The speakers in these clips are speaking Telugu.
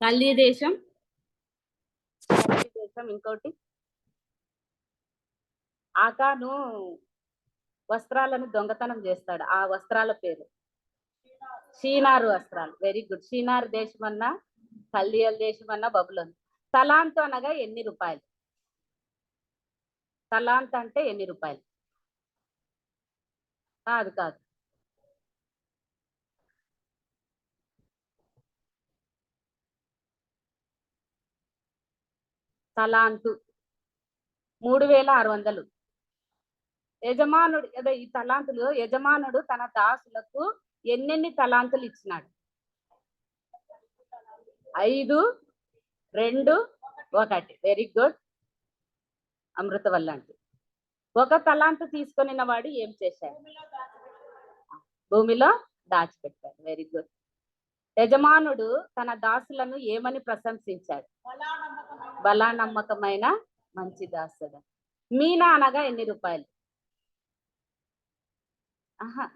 కల్దీ దేశం, ఇంకోటి ఆకాను వస్త్రాలను దొంగతనం చేస్తాడు. ఆ వస్త్రాల పేరు షీనారు వస్త్రాలు. Very good. షీనారు దేశం అన్నా, కల్దీయల దేశం అన్నా బబులోను. తలాంతు అనగా ఎన్ని రూపాయలు? తలాంత్ అంటే ఎన్ని రూపాయలు? కాదు కాదు, తలాంతు 3600. యజమానుడు అదే ఈ తలాంతులు యజమానుడు తన దాసులకు ఎన్నెన్ని తలాంతులు ఇచ్చినాడు? 5, 2, 1. Very good. అమృతవల్లంటి. ఒక తలాంతు తీసుకొనిన వాడు ఏం చేశాడు? భూమిలో దాచిపెట్టాడు. Very good. యజమానుడు తన దాసులను ఏమని ప్రశంసించాడు? బలా నమ్మకమైన మంచి దాసుడు. మీనా అనగా ఎన్ని రూపాయలు?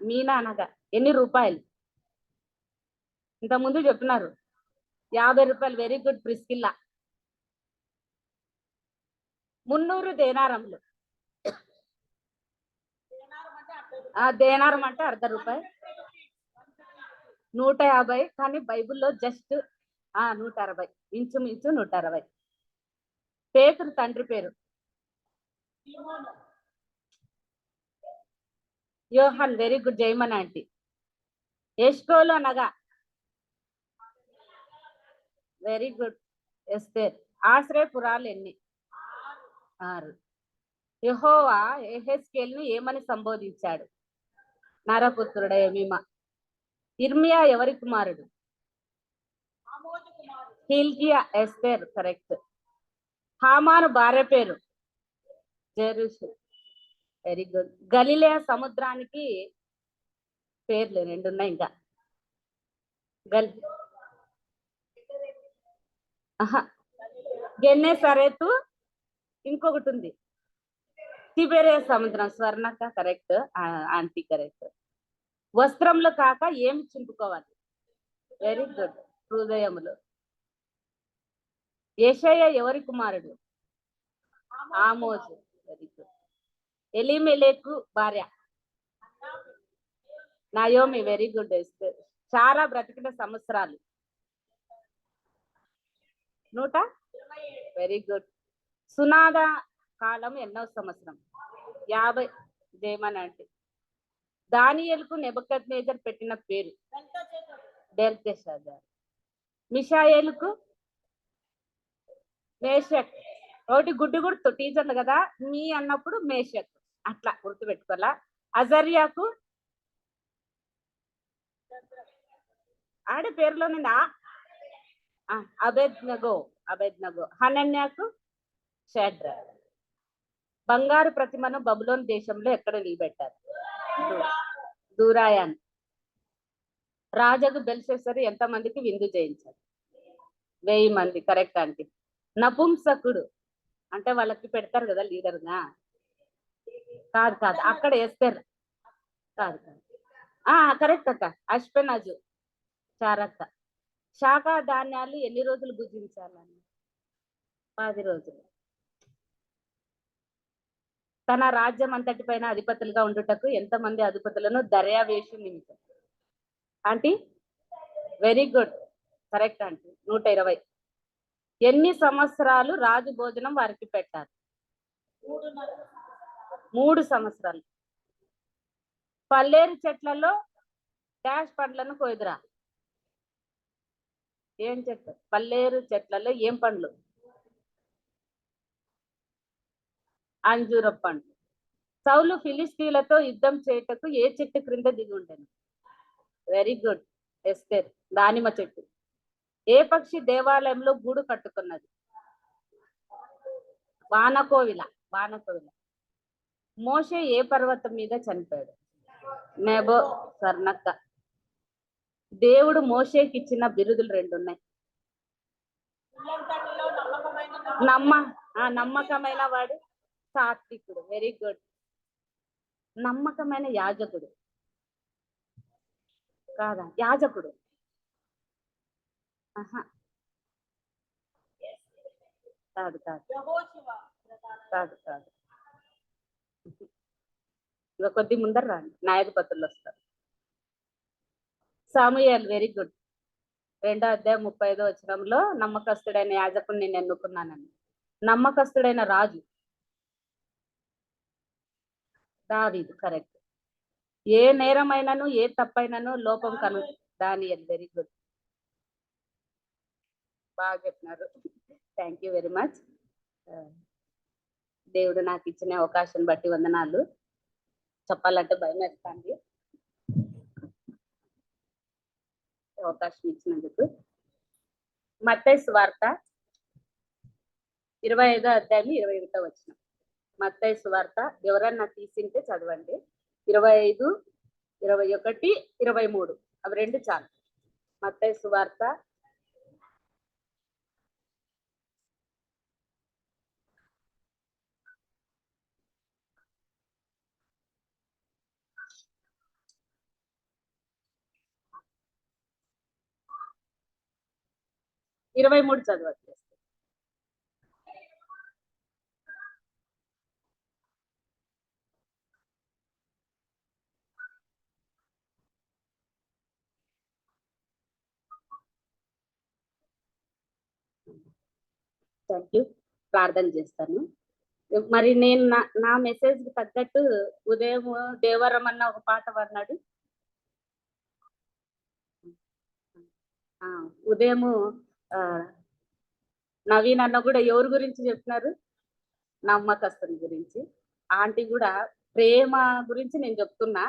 మీనా అనగా ఎన్ని రూపాయలు? ఇంతకుముందు చెప్తున్నారు 50 రూపాయలు. Very good Priscilla. 300 దేనారములు. దేనారం అంటే అర్ధ రూపాయి. 150. కానీ బైబిల్లో జస్ట్ 160, ఇంచుమించు 160. పేతురు తండ్రి పేరు యోహాన్. వెరీ గుడ్ జయమన్ ఆంటీ. ఎష్కోలు అనగా వెరీ గుడ్ ఎస్తేర్. ఆశ్రయపురాలు ఎన్ని? 6. యెహోవా యెహెజ్కేలును ఏమని సంబోధించాడు? నరపుత్రుడేమిమ. ఇర్మియా ఎవరి కుమారుడు? హిల్కియా. ఎస్తేర్ కరెక్ట్. హామాను భార్య పేరు జెరుషు. Very good. గలిలయ సముద్రానికి పేర్లు 2 ఉన్నాయి. ఇంకా గెన్నెసరెతు, ఇంకొకటి ఉంది తిబెరియా సముద్రం. స్వర్ణక కరెక్ట్. Aunty correct. వస్త్రంలో కాక ఏమి చింపుకోవాలి? వెరీ గుడ్ హృదయములు. యెషయా ఎవరి కుమారుడు? ఆమోజు. Very good. ఎలీమెలెకు భార్య నయోమి. Very good. చాలా బ్రతికిన సంవత్సరాలు 100. Very good. సునాద కాలం ఎన్నో సంవత్సరం? 50. జయమన్ అంటే. దానియేలుకు నెబుకద్నెజర్ పెట్టిన పేరు బెల్తెషాజర్. మిషాయేలుకు మేషక్. ఒకటి గుడ్డు గుర్తు టీచర్లు కదా, మీ అన్నప్పుడు మేషక్ అట్లా గుర్తు పెట్టుకోవాలా. అజర్యాకు ఆడే పేరులో నిందా అబేద్నగో. హనన్యాకు షడ్ర. బంగారు ప్రతిమను బబులోన్ దేశంలో ఎక్కడ నిలబెట్టారు? దూరాయాన్. రాజగు బెల్షెసరు ఎంత మందికి విందు చేయించారు? 1000 మంది. Correct aunty. నపుంసకుడు అంటే వాళ్ళకి పెడతారు కదా లీడర్గా. కాదు కాదు, అక్కడ వేస్తారు. కాదు కాదు. కరెక్ట్ అక్క. అశ్వనాజు చారక్క. శాఖా ధాన్యాలు ఎన్ని రోజులు భుజించాలని? 10 రోజులు. తన రాజ్యం అంతటి పైన అధిపతులుగా ఉండుటకు ఎంతమంది అధిపతులను దర్యావేషు నిమిత్తం? Aunty very good correct aunty. 120. ఎన్ని సంవత్సరాలు రాజు భోజనం వారికి పెట్టారు? 3 సంవత్సరాలు. పల్లేరు చెట్లలో డాష్ పండ్లను కోయదురా. ఏం చెట్టు? పల్లేరు చెట్లలో ఏం పండ్లు? అంజూర పండ్లు. సౌలు ఫిలిస్తీన్లతో యుద్ధం చేయుటకు ఏ చెట్టు క్రింద దిగి ఉండెను? Very good Esther. దానిమ్మ చెట్టు. ఏ పక్షి దేవాలయంలో గూడు కట్టుకున్నది? వానకోవిల. మోషే ఏ పర్వతం మీద చనిపోయాడు? నెబో. స్వర్ణక్క. దేవుడు మోషేకి ఇచ్చిన బిరుదులు 2 ఉన్నాయి. నమ్మకమైన వాడు సాత్వికుడు. Very good. నమ్మకమైన యాజకుడు కాదా? యాజకుడు. కాదు కాదు కాదు కాదు. ఇక కొద్ది ముందర రండి, న్యాయాధిపతులు వస్తారు. సాముయేల్, వెరీ గుడ్. 2వ అధ్యాయం 35వ వచనంలో నమ్మకస్తుడైన యాజకుడిని నేను ఎన్నుకున్నానని. నమ్మకస్తుడైన రాజు దావీదు, కరెక్ట్. ఏ నేరమైనను ఏ తప్పైనను లోపం కను దానియేల్, వెరీ గుడ్, బాగా చెప్పినారు. Thank you very much. దేవుడు నాకు ఇచ్చిన అవకాశం బట్టి వందనాలు. చెప్పాలంటే భయం వేస్తుంది, అవకాశం ఇచ్చినందుకు. మత్తయి సువార్త 25వ అధ్యాయం 21వ వచనం. మత్తయి సువార్త ఎవరన్నా తీసింటే చదవండి. 25, 21, 23 అవి రెండు చాలు. మత్తయి సువార్త 23 చదవచ్చు. Thank you. ప్రార్థన చేస్తాను. మరి నేను నా మెసేజ్ కి తగ్గట్టు ఉదయం దేవరం అన్న ఒక పాట అన్నాడు. ఉదయము నవీన్ అన్న కూడా ఎవరి గురించి చెప్తున్నారు? నమ్మకస్తుని గురించి. ఆంటీ కూడా ప్రేమ గురించి నేను చెప్తున్నా.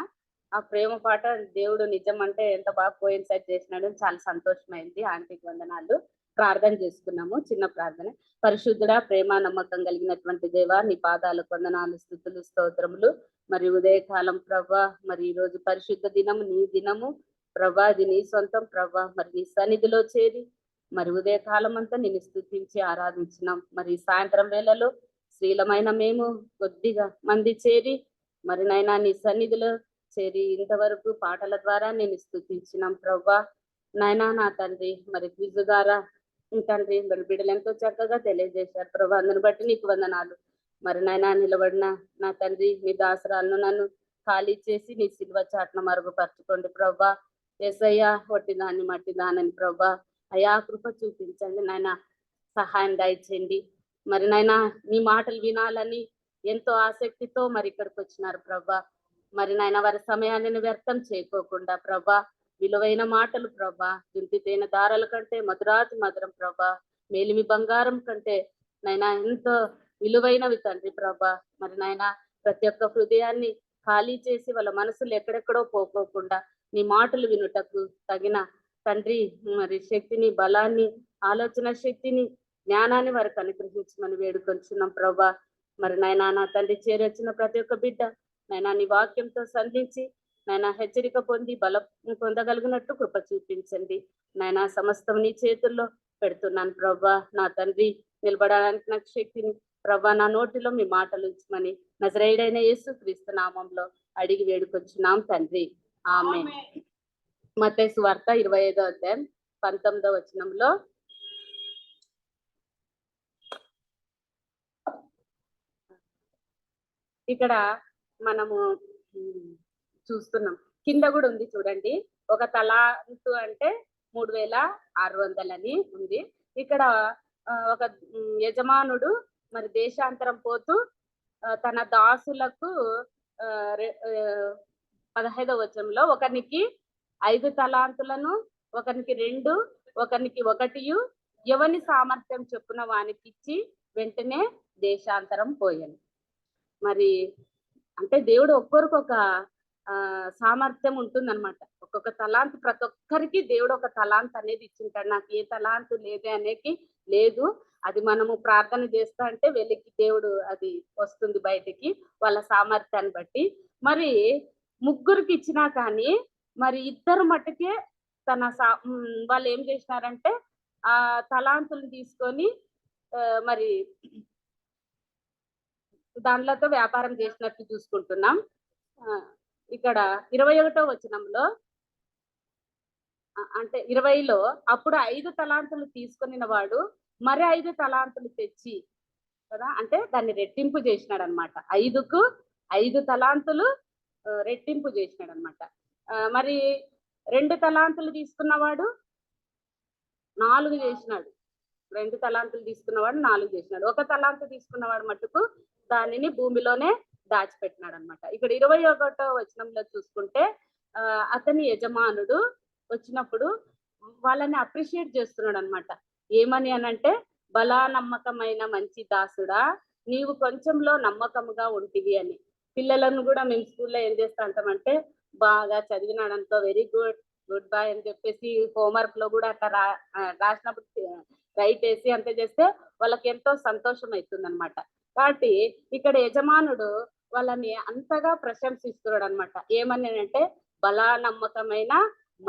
ఆ ప్రేమ పాట దేవుడు నిజం అంటే ఎంత బాగా కోయిన్సైడ్ చేసినాడు, చాలా సంతోషమైంది. ఆంటీకి వందనాలు. ప్రార్థన చేసుకున్నాము, చిన్న ప్రార్థన. పరిశుద్ధుడా, ప్రేమ నమ్మకం కలిగినటువంటి దేవా, నీ పాదాలకు వందనాలు, స్తుతులు, స్తోత్రములు. మరి ఉదయకాలం ప్రభా, మరి ఈ రోజు పరిశుద్ధ దినము, నీ దినము ప్రభా, అది నీ సొంతం ప్రభా. మరి నీ సన్నిధిలో చేరి మరి ఉదయకాలం అంతా నిన్ను స్తుతించి ఆరాధించినాం. మరి సాయంత్రం వేళలో స్త్రీలమైన మేము కొద్దిగా మంది చేరి మరి నైనా నీ సన్నిధిలో చేరి ఇంతవరకు పాటల ద్వారా నేను స్తుతించినాం ప్రభా. నాయనా నా తండ్రి, మరి క్విజ్ ద్వారా తండ్రి మరి బిడ్డలు ఎంతో చక్కగా తెలియజేశారు ప్రభా. అందుని బట్టి నీకు వందనాలు. మరి నాయనా నిలబడిన నా తండ్రి, నీ దాసరాలను నన్ను ఖాళీ చేసి నీ సిల్వ చాట్న మరుగుపరచుకోండి ప్రభా. యేసయ్యా, ఒట్టి దాన్ని మట్టి దానని ప్రభా. అయా కృప చూపించండి నాయన, సహాయం దయచేయండి. మరి నాయనా నీ మాటలు వినాలని ఎంతో ఆసక్తితో మరి ఇక్కడికి వచ్చినారు ప్రభా. మరి నాయన వారి సమయాన్ని వ్యర్థం చేయకోకుండా ప్రభా, విలువైన మాటలు ప్రభా, దింపితేన దారాల కంటే మధురాతి మధురం ప్రభా, మేలిమి బంగారం కంటే నైనా ఎంతో విలువైనవి తండ్రి ప్రభా. మరి నాయన ప్రతి ఒక్క హృదయాన్ని ఖాళీ చేసి వాళ్ళ మనసులు ఎక్కడెక్కడో పోకోకుండా నీ మాటలు వినుటకు తగిన తండ్రి మరి శక్తిని, బలాన్ని, ఆలోచన శక్తిని, జ్ఞానాన్ని వారికి అనుగ్రహించమని వేడుకొంచున్నాం ప్రభా. మరి నాయనా నా తండ్రి చేరొచ్చిన ప్రతి ఒక్క బిడ్డ నైనా నీ వాక్యంతో సంధించి నైనా హెచ్చరిక పొంది బలం పొందగలిగినట్టు కృప చూపించండి నైనా. సమస్తం నీ చేతుల్లో పెడుతున్నాను ప్రభా. నా తండ్రి నిలబడడానికి నాకు శక్తిని ప్రభా, నా నోటిలో మీ మాటలు ఉంచమని నజరేయుడైన యేసు క్రీస్తు నామంలో అడిగి వేడుకొచ్చున్నాం తండ్రి, ఆమేన్. మత్తయి సువార్త 25వ అధ్యాయం 19వ వచనంలో ఇక్కడ మనము చూస్తున్నాం, కింద కూడా ఉంది చూడండి. ఒక తలాంతు అంటే 3600 అని ఉంది. ఇక్కడ ఒక యజమానుడు మరి దేశాంతరం పోతూ తన దాసులకు 15వ వచనంలో ఒకరికి 5 తలాంతులను, ఒకరికి 2, ఒకరికి 1 ఎవని సామర్థ్యం చొప్పున వానికి ఇచ్చి వెంటనే దేశాంతరం పోయాను. మరి అంటే దేవుడు ఒక్కొక్క సామర్థ్యం ఉంటుందన్నమాట. ఒక్కొక్క తలాంత్ ప్రతి ఒక్కరికి దేవుడు ఒక తలాంత్ అనేది ఇచ్చింటాడు. నాకు ఏ తలాంతు లేదే అనేది లేదు. అది మనము ప్రార్థన చేస్తా అంటే వెలికి దేవుడు అది వస్తుంది బయటికి వాళ్ళ సామర్థ్యాన్ని బట్టి. మరి ముగ్గురికి ఇచ్చినా కానీ మరి 2 మట్టుకే వాళ్ళు ఏం చేసినారంటే ఆ తలాంతులను తీసుకొని మరి దానిలతో వ్యాపారం చేసినట్టు చూసుకుంటున్నాం. ఇక్కడ 21వ వచనంలో అంటే 20లో అప్పుడు 5 తలాంతులు తీసుకొనిన వాడు మరి 5 తలాంతులు తెచ్చి కదా, అంటే దాన్ని రెట్టింపు చేసినాడు అనమాట. 5కు 5 తలాంతులు రెట్టింపు చేసినాడు అనమాట. మరి 2 తలాంతులు తీసుకున్నవాడు 4 చేసినాడు. 2 తలాంతులు తీసుకున్నవాడు 4 చేసినాడు. 1 తలాంతు తీసుకున్నవాడు మట్టుకు దానిని భూమిలోనే దాచిపెట్టినాడు అనమాట. ఇక్కడ 21వ వచనంలో చూసుకుంటే అతని యజమానుడు వచ్చినప్పుడు వాళ్ళని అప్రిషియేట్ చేస్తున్నాడు అనమాట. ఏమని అనంటే, బలా నమ్మకమైన మంచి దాసుడా, నీవు కొంచెంలో నమ్మకముగా ఉంటివి అని. పిల్లలను కూడా మేము స్కూల్లో ఏం చేస్తా అంటామంటే, బాగా చదివినాడంతో వెరీ గుడ్, గుడ్ బాయ్ అని చెప్పేసి హోంవర్క్ లో కూడా అట్లా రాసినప్పుడు రైట్ వేసి అంతే చేస్తే వాళ్ళకి ఎంతో సంతోషం అవుతుంది అనమాట. కాబట్టి ఇక్కడ యజమానుడు వాళ్ళని అంతగా ప్రశంసిస్తున్నాడు అనమాట. ఏమని అంటే, బలా నమ్మకమైన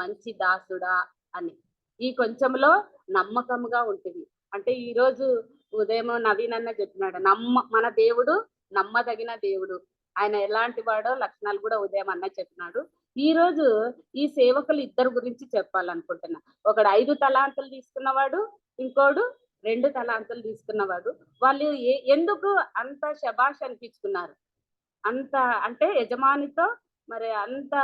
మంచి దాసుడా అని. ఈ కొంచెంలో నమ్మకముగా ఉంటుంది. అంటే ఈ రోజు ఉదయం నవీన్ అన్న చెప్పినాడు, మన దేవుడు నమ్మదగిన దేవుడు, ఆయన ఎలాంటి వాడో లక్షణాలు కూడా ఉదయం అన్న చెప్పినాడు. ఈ రోజు ఈ సేవకులు ఇద్దరు గురించి చెప్పాలనుకుంటున్నా. ఒకడు 5 తలాంతులు తీసుకున్నవాడు, ఇంకోడు 2 తలాంతులు తీసుకున్నవాడు. వాళ్ళు ఎందుకు అంత శబాష్ అనిపించుకున్నారు? అంత అంటే యజమానితో మరి అంత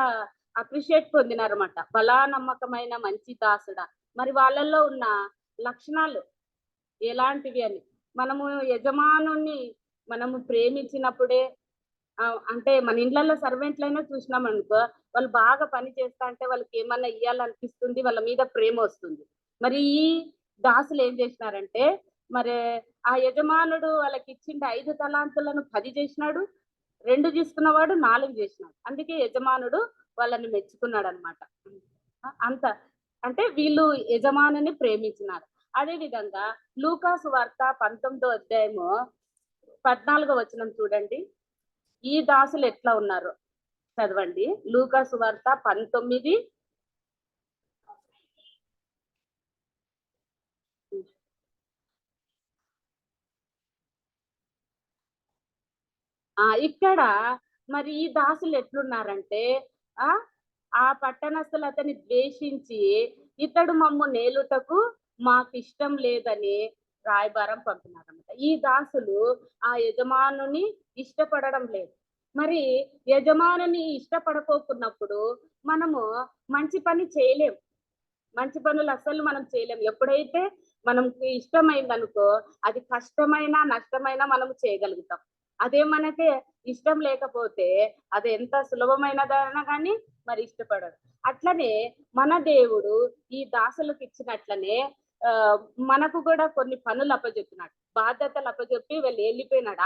అప్రిషియేట్ పొందినారన్నమాట. బలా నమ్మకమైన మంచి దాసుడా. మరి వాళ్ళల్లో ఉన్న లక్షణాలు ఎలాంటివి అని మనము యజమానుని మనము ప్రేమించినప్పుడే, అంటే మన ఇండ్లలో సర్వెంట్లైనా చూసినాం అనుకో, వాళ్ళు బాగా పని చేస్తా అంటే వాళ్ళకి ఏమన్నా ఇయ్యాలనిపిస్తుంది, వాళ్ళ మీద ప్రేమ వస్తుంది. మరి ఈ దాసులు ఏం చేసినారంటే, మరి ఆ యజమానుడు వాళ్ళకి ఇచ్చిన 5 తలాంతులను 10 చేసినాడు, 2 తీసుకున్నవాడు 4 చేసినాడు. అందుకే యజమానుడు వాళ్ళని మెచ్చుకున్నాడు అనమాట. అంత అంటే వీళ్ళు యజమానుని ప్రేమించినారు. అదే విధంగా లూకాసు వార్త 19వ అధ్యాయము 14వ వచనం చూడండి. ఈ దాసులు ఎట్లా ఉన్నారు చదవండి. లూకాసు వార్త 19. ఇక్కడ మరి ఈ దాసులు ఎట్లున్నారంటే, ఆ పట్టణస్థులు అతన్ని ద్వేషించి ఇతడు మమ్ము నేలుటకు మాకు ఇష్టం లేదని రాయబారం పంపినారన్నమాట. ఈ దాసులు ఆ యజమానుని ఇష్టపడడం లేదు. మరి యజమానుని ఇష్టపడకోకున్నప్పుడు మనము మంచి పని చేయలేం. మంచి పనులు అస్సలు మనం చేయలేం. ఎప్పుడైతే మనకి ఇష్టమైందనుకో, అది కష్టమైనా నష్టమైనా మనం చేయగలుగుతాం. అదే మనకి ఇష్టం లేకపోతే అది ఎంత సులభమైనదైనా కానీ మరి ఇష్టపడరు. అట్లనే మన దేవుడు ఈ దాసులకు ఇచ్చినట్లనే మనకు కూడా కొన్ని పనులు అప్పచెప్పినాడు, బాధ్యతలు అప్పచెప్పి వెళ్ళి వెళ్ళిపోయినాడు.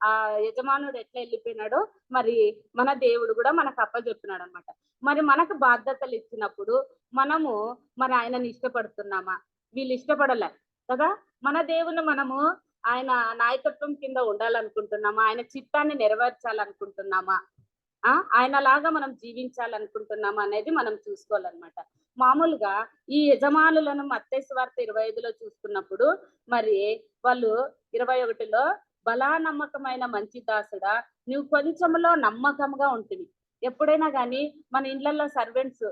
ఆ యజమానుడు ఎట్లా వెళ్ళిపోయినాడో మరి మన దేవుడు కూడా మనకు అప్పచెప్పినాడు అనమాట. మరి మనకు బాధ్యతలు ఇచ్చినప్పుడు మనము మరి ఆయనని ఇష్టపడుతున్నామా? వీళ్ళు ఇష్టపడలే కదా. మన దేవుని మనము ఆయన నాయకత్వం కింద ఉండాలనుకుంటున్నామా? ఆయన చిత్తాన్ని నెరవేర్చాలనుకుంటున్నామా? ఆయనలాగా మనం జీవించాలనుకుంటున్నామా అనేది మనం చూసుకోవాలన్నమాట. మామూలుగా ఈ యజమానులను మత్తయి సువార్త 25లో చూసుకున్నప్పుడు మరి వాళ్ళు 21లో, బలా నమ్మకమైన మంచి దాసుడా, నువ్వు కొంచెంలో నమ్మకంగా ఉంటుంది. ఎప్పుడైనా కానీ మన ఇండ్లలో సర్వెంట్స్,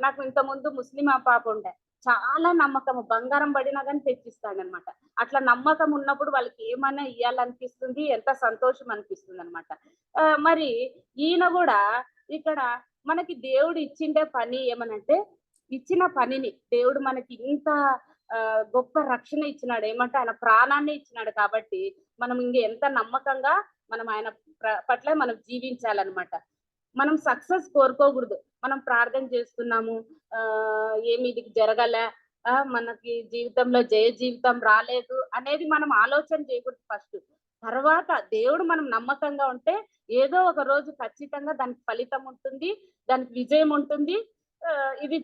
నాకు ఇంత ముందు ముస్లిం ఆ పాప ఉండే, చాలా నమ్మకము, బంగారం పడినా కానీ తెచ్చిస్తాడనమాట. అట్లా నమ్మకం ఉన్నప్పుడు వాళ్ళకి ఏమైనా ఇయ్యాలనిపిస్తుంది, ఎంత సంతోషం అనిపిస్తుంది అనమాట. మరి ఈయన కూడా ఇక్కడ మనకి దేవుడు ఇచ్చిండే పని ఏమనంటే, ఇచ్చిన పనిని దేవుడు మనకి ఇంత గొప్ప రక్షణ ఇచ్చినాడు. ఏమంటే ఆయన ప్రాణాన్ని ఇచ్చినాడు. కాబట్టి మనం ఎంత నమ్మకంగా మనం ఆయన పట్ల మనం జీవించాలన్నమాట. మనం సక్సెస్ కోరుకోకూడదు. మనం ప్రార్థన చేస్తున్నాము, ఏమి ఇది జరగలే, మనకి జీవితంలో జయ జీవితం రాలేదు అనేది మనం ఆలోచన చేయకూడదు ఫస్ట్. తర్వాత దేవుడు మనం నమ్మకంగా ఉంటే ఏదో ఒక రోజు ఖచ్చితంగా దానికి ఫలితం ఉంటుంది, దానికి విజయం ఉంటుంది. ఇది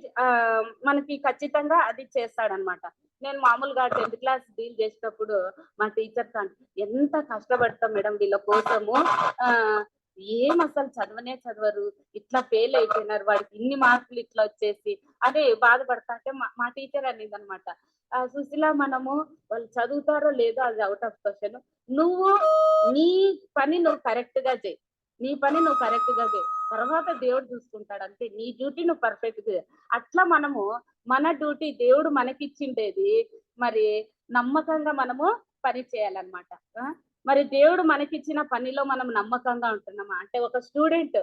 మనకి ఖచ్చితంగా అది చేస్తాడనమాట. నేను మామూలుగా 10th క్లాస్ డీల్ చేసేటప్పుడు మా టీచర్స్ ఎంత కష్టపడతాం మేడం వీళ్ళ కోసము, ఏం అసలు చదవనే చదవరు, ఇట్లా ఫెయిల్ అయిపోయినారు, వాడికి ఇన్ని మార్కులు ఇట్లా వచ్చేసి అదే బాధపడతా అంటే మా టీచర్ అనేది అనమాట, సుశీల మనము వాళ్ళు చదువుతారో లేదో అది అవుట్ ఆఫ్ క్వశ్చన్, నువ్వు నీ పని నువ్వు కరెక్ట్ గా చేయి, నీ పని నువ్వు కరెక్ట్ గా చేయి, తర్వాత దేవుడు చూసుకుంటాడు అంతే, నీ డ్యూటీ నువ్వు పర్ఫెక్ట్ గా. అట్లా మనము మన డ్యూటీ దేవుడు మనకిచ్చిండేది మరి నమ్మకంగా మనము పని చేయాలన్నమాట. మరి దేవుడు మనకిచ్చిన పనిలో మనం నమ్మకంగా ఉంటున్నామా? అంటే ఒక స్టూడెంట్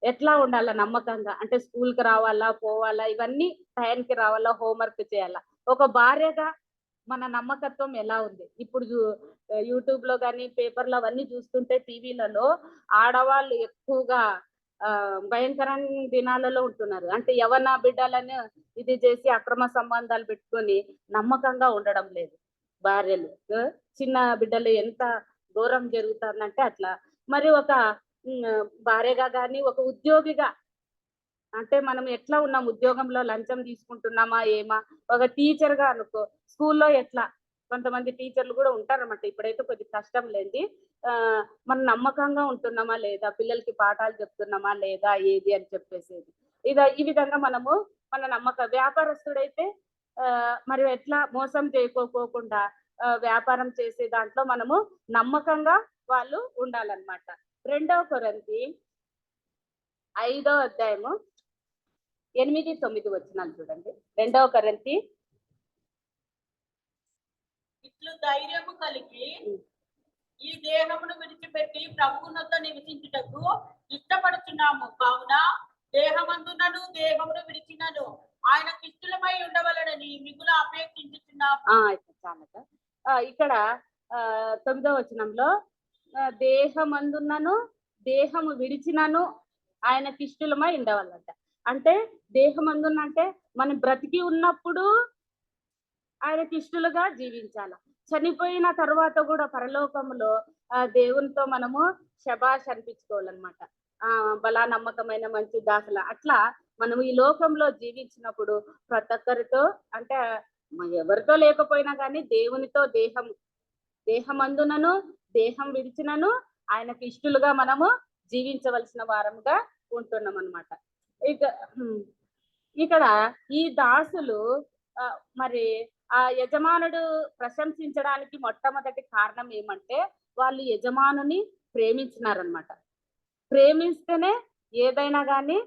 ఎట్లా ఉండాలా నమ్మకంగా? అంటే స్కూల్‌కి రావాలా, పోవాలా, ఇవన్నీ టైంకి రావాలా, హోంవర్క్ చేయాలా. ఒక భార్యగా మన నమ్మకత్వం ఎలా ఉంది? ఇప్పుడు యూట్యూబ్‌లో గాని, పేపర్‌లో అవన్నీ చూస్తుంటే టీవీలలో ఆడవాళ్ళు ఎక్కువగా భయంకరమైన దినాలలో ఉంటున్నారు. అంటే యవ్వన బిడ్డలను ఇది చేసి అక్రమ సంబంధాలు పెట్టుకొని నమ్మకంగా ఉండడం లేదు భార్యలు. చిన్న బిడ్డలు ఎంత ఘోరం జరుగుతుందంటే అట్లా. మరి ఒక భార్యగా గాని, ఒక ఉద్యోగిగా అంటే మనం ఎట్లా ఉన్నాం ఉద్యోగంలో లంచం తీసుకుంటున్నామా ఏమా? ఒక టీచర్‌గా అనుకో, స్కూల్‌లో ఎట్లా? కొంతమంది టీచర్లు గూడా ఉంటారన్నమాట. ఇప్పుడైతే కొద్దిగా కష్టం లేండి. మనం నమ్మకంగా ఉంటున్నామా లేదా? పిల్లలకి పాఠాలు చెప్తున్నామా లేదా? ఏది అని చెప్పేసేది. ఈ విధంగా మనము మన వ్యాపారస్తుడైతే మరి ఎట్లా మోసం చేయకోకుండా వ్యాపారం చేసే దాంట్లో మనము నమ్మకంగా వాళ్ళు ఉండాలన్నమాట. 2 కొరింథీ 5 అధ్యాయము 8, 9 వచనాలు చూడండి. 2 కొరింథీ ఇట్లు ధైర్యము కలిగి ఈ దేహమును విడిచిపెట్టి ప్రభువునొద్ద నివసించుటకు ఇష్టపడుచున్నాము. కావున దేహమందునను దేహమును విడిచినను ఆయనకి ఇష్టమై ఉండవలనని మిగుల అపేక్షించుచున్నాము. ఇక్కడ 9వ వచనంలో దేహమందున్నను దేహము విడిచినను ఆయనకి ఇష్టమై ఉండవాలంట. అంటే దేహమందున్న అంటే మనం బ్రతికి ఉన్నప్పుడు ఆయనకి ఇష్టలుగా జీవించాల. చనిపోయిన తర్వాత కూడా పరలోకంలో దేవునితో మనము శబాష్ అనిపించుకోవాలన్నమాట. బలా నమ్మకమైన మంచి దాసుల అట్లా మనం ఈ లోకంలో జీవించినప్పుడు ప్రతి ఒక్కరితో అంటే ఎవరితో లేకపోయినా కానీ దేవునితో దేహమందునను దేహం విడిచినను ఆయనకి ఇష్టలుగా మనము జీవించవలసిన వారముగా ఉంటున్నాం అన్నమాట. ఇక్కడ ఈ దాసులు మరి ఆ యజమానుడు ప్రశంసించడానికి మొట్టమొదటి కారణం ఏమంటే వాళ్ళు యజమానుని ప్రేమించినారనమాట. ప్రేమిస్తేనే ఏదైనా కానీ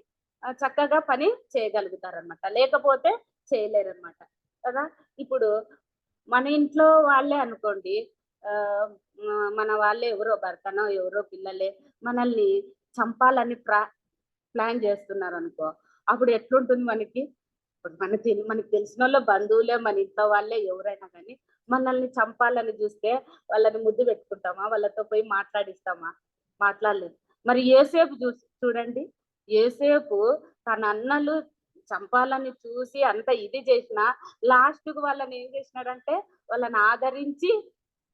చక్కగా పని చేయగలుగుతారనమాట, లేకపోతే చేయలేరనమాట కదా. ఇప్పుడు మన ఇంట్లో వాళ్ళే అనుకోండి, మన వాళ్ళే ఎవరో భర్తనో ఎవరో పిల్లలే మనల్ని చంపాలని ప్లాన్ చేస్తున్నారు అనుకో, అప్పుడు ఎట్లుంటుంది మనకి? మనకి తెలిసిన వాళ్ళ బంధువులే, మన ఇంట్లో వాళ్ళే ఎవరైనా కానీ మనల్ని చంపాలని చూస్తే వాళ్ళని ముద్దు పెట్టుకుంటామా? వాళ్ళతో పోయి మాట్లాడిస్తామా? మాట్లాడలేదు. మరి యోసేపు చూడండి, యోసేపు తన అన్నలు చంపాలని చూసి అంత ఇది చేసిన లాస్ట్ కు వాళ్ళని ఏం చేసినాడంటే వాళ్ళని ఆదరించి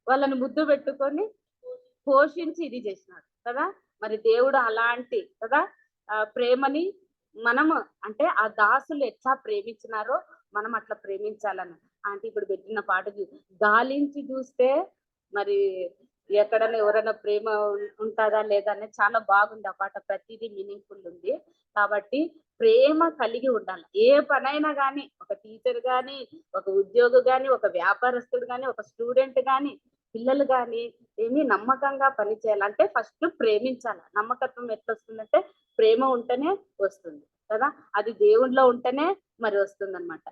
వాళ్ళని ముద్దు పెట్టుకొని పోషించి ఇది చేసినాడు కదా. మరి దేవుడు అలాంటి కదా ప్రేమని మనము అంటే ఆ దాసులు ఎట్లా ప్రేమించినారో మనం అట్లా ప్రేమించాలని. అంటే ఇప్పుడు పెట్టిన పాట గాలించి చూస్తే మరి ఎక్కడైనా ఎవరైనా ప్రేమ ఉంటుందా లేదా అనేది చాలా బాగుంది ఆ పాట. ప్రతిదీ మీనింగ్ఫుల్ ఉంది కాబట్టి ప్రేమ కలిగి ఉండాలి. ఏ పనైనా కానీ, ఒక టీచర్ గాని, ఒక ఉద్యోగి గాని, ఒక వ్యాపారస్తుడు గాని, ఒక స్టూడెంట్ గాని, పిల్లలు గాని ఏమి నమ్మకంగా పని చేయాలంటే ఫస్ట్ ప్రేమించాలి. నమ్మకత్వం ఎట్లా వస్తుందంటే ప్రేమ ఉంటేనే వస్తుంది కదా. అది దేవుణ్ణిలో ఉంటేనే మరి వస్తుంది అనమాట.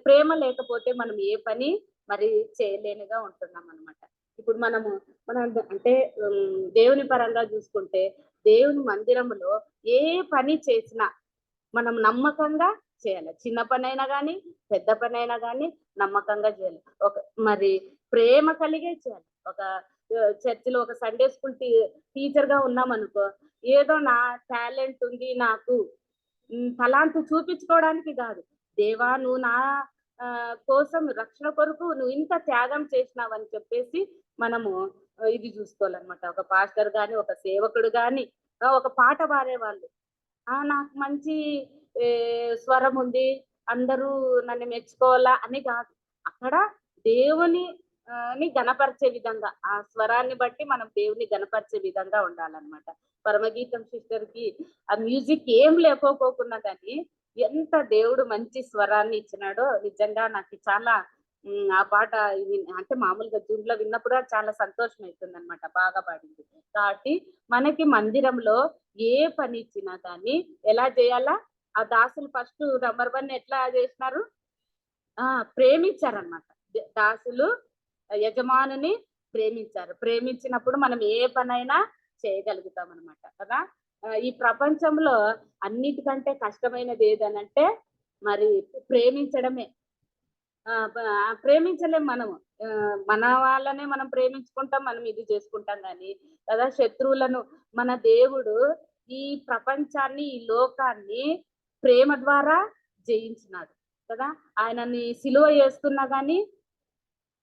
ప్రేమ లేకపోతే మనం ఏ పని మరి చేయలేనిగా ఉంటున్నాం అనమాట. ఇప్పుడు మనం అంటే దేవుని పరంగా చూసుకుంటే దేవుని మందిరంలో ఏ పని చేసినా మనం నమ్మకంగా చేయాలి. చిన్న పనైనా కానీ పెద్ద పనైనా కానీ నమ్మకంగా చేయాలి. మరి ప్రేమ కలిగే చేయాలి. ఒక చర్చిలో ఒక సండే స్కూల్ టీచర్ గా ఉన్నాం అనుకో, ఏదో నా టాలెంట్ ఉంది నాకు తలాంతు చూపించుకోవడానికి కాదు, దేవా నువ్వు నా కోసం రక్షణ కొరకు నువ్వు ఇంత త్యాగం చేసినావని చెప్పేసి మనము ఇది చూసుకోవాలన్నమాట. ఒక పాస్టర్ గాని, ఒక సేవకుడు గాని, ఒక పాట పాడే వాళ్ళు నాకు మంచి స్వరం ఉంది, అందరూ నన్ను మెచ్చుకోవాలా అని కాదు, అక్కడ దేవుని గణపరిచే విధంగా ఆ స్వరాన్ని బట్టి మనం దేవుని గణపరిచే విధంగా ఉండాలన్నమాట. పరమగీతం సిస్టర్ కి ఆ మ్యూజిక్ ఏం లేకపోకున్నా కానీ ఎంత దేవుడు మంచి స్వరాన్ని ఇచ్చినాడో నిజంగా నాకు చాలా ఆ పాట అంటే మామూలుగా జూమ్ లో విన్నప్పుడు చాలా సంతోషం అవుతుంది అనమాట. బాగా పాడింది కాబట్టి మనకి మందిరంలో ఏ పని ఇచ్చినా కానీ ఎలా చేయాలా, ఆ దాసులు ఫస్ట్ నంబర్ 1 ఎట్లా చేసినారు, ప్రేమించారనమాట. దాసులు యజమానుని ప్రేమించారు. ప్రేమించినప్పుడు మనం ఏ పనైనా చేయగలుగుతాం అనమాట కదా. ఈ ప్రపంచంలో అన్నిటికంటే కష్టమైనది ఏదనంటే మరి ప్రేమించడమే. ప్రేమించలేం మనము. మన వాళ్ళనే మనం ప్రేమించుకుంటాం, మనం ఇది చేసుకుంటాం కానీ కదా. శత్రువులను మన దేవుడు ఈ ప్రపంచాన్ని, ఈ లోకాన్ని ప్రేమ ద్వారా జయించినాడు కదా. ఆయనని సిలువ చేస్తున్నా గాని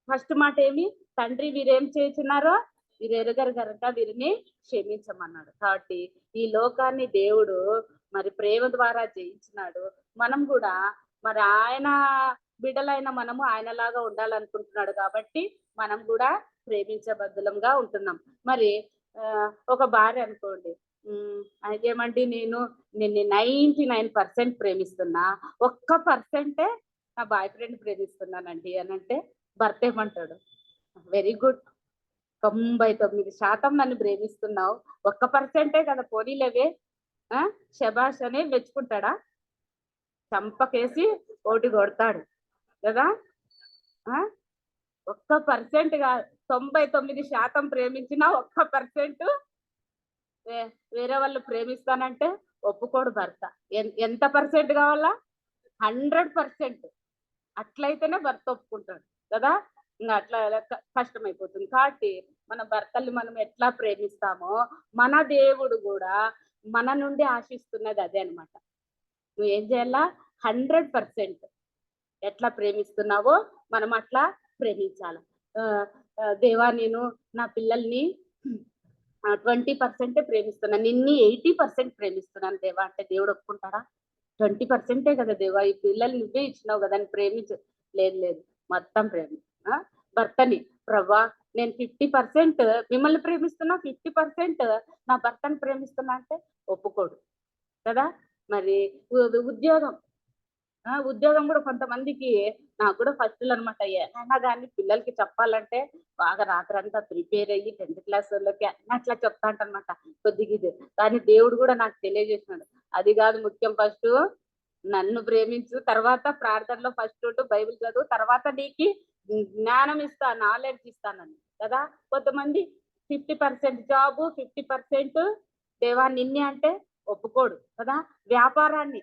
ఫస్ట్ మాట ఏమి, తండ్రి వీరేం చేస్తున్నారో వీరు ఎరగరు కనుక వీరిని క్షమించమన్నాడు. కాబట్టి ఈ లోకాన్ని దేవుడు మరి ప్రేమ ద్వారా జయించినాడు. మనం కూడా మరి ఆయన బిడ్డలైన మనము ఆయనలాగా ఉండాలనుకుంటున్నాడు కాబట్టి మనం కూడా ప్రేమించబద్దులంగా ఉంటున్నాం. మరి ఒక భార్య అనుకోండి, ఏమండి నేను నిన్ను 99% ప్రేమిస్తున్నా, 1% నా బాయ్ ఫ్రెండ్ ప్రేమిస్తున్నానండి అని అంటే భర్త ఏమంటాడు? వెరీ గుడ్, 99% నన్ను ప్రేమిస్తున్నావు, 1% కదా పోనీలేవే శబాష్ అని మెచ్చుకుంటాడా? చంపకేసి ఓటి కొడతాడు కదా. 1% కాదు, 99% ప్రేమించిన 1% వేరే వాళ్ళు ప్రేమిస్తానంటే ఒప్పుకోడు భర్త. ఎంత పర్సెంట్ కావాలా? 100%. అట్లయితేనే భర్త ఒప్పుకుంటాడు కదా. ఇంకా అట్లా కష్టమైపోతుంది. కాబట్టి మన భర్తల్ని మనం ఎట్లా ప్రేమిస్తామో మన దేవుడు కూడా మన నుండి ఆశిస్తున్నది అదే అనమాట. నువ్వు ఏం చేయాలా? 100% ఎట్లా ప్రేమిస్తున్నావో మనం అట్లా ప్రేమించాలి. దేవా నేను నా పిల్లల్ని 20% ప్రేమిస్తున్నాను, నిన్ను 80% ప్రేమిస్తున్నాను దేవా అంటే దేవుడు ఒప్పుకుంటాడా? 20% కదా దేవా, ఈ పిల్లలు నువ్వే ఇచ్చినావు కదా అని ప్రేమించు. లేదు లేదు, మొత్తం ప్రేమి. భర్తని ప్రభా నేను 50% మిమ్మల్ని ప్రేమిస్తున్నా, 50% నా భర్తని ప్రేమిస్తున్నా అంటే ఒప్పుకోడు కదా. మరి ఉద్యోగం కూడా కొంతమందికి, నాకు కూడా ఫస్ట్లో అనమాట, ఏమైనా కానీ పిల్లలకి చెప్పాలంటే బాగా రాత్రంతా ప్రిపేర్ అయ్యి 10th క్లాస్ వాళ్ళకి అట్లా చెప్తా అంటనమాట కొద్దిగా ఇది. కానీ దేవుడు కూడా నాకు తెలియజేసినాడు, అది కాదు ముఖ్యం, ఫస్ట్ నన్ను ప్రేమించు, తర్వాత ప్రార్థనలో ఫస్ట్ బైబిల్ చదువు, తర్వాత నీకు జ్ఞానం ఇస్తా, నాలెడ్జ్ ఇస్తానని కదా. కొంతమంది 50% జాబ్, 50% దేవా నిన్నే అంటే ఒప్పుకోడు కదా. వ్యాపారాన్ని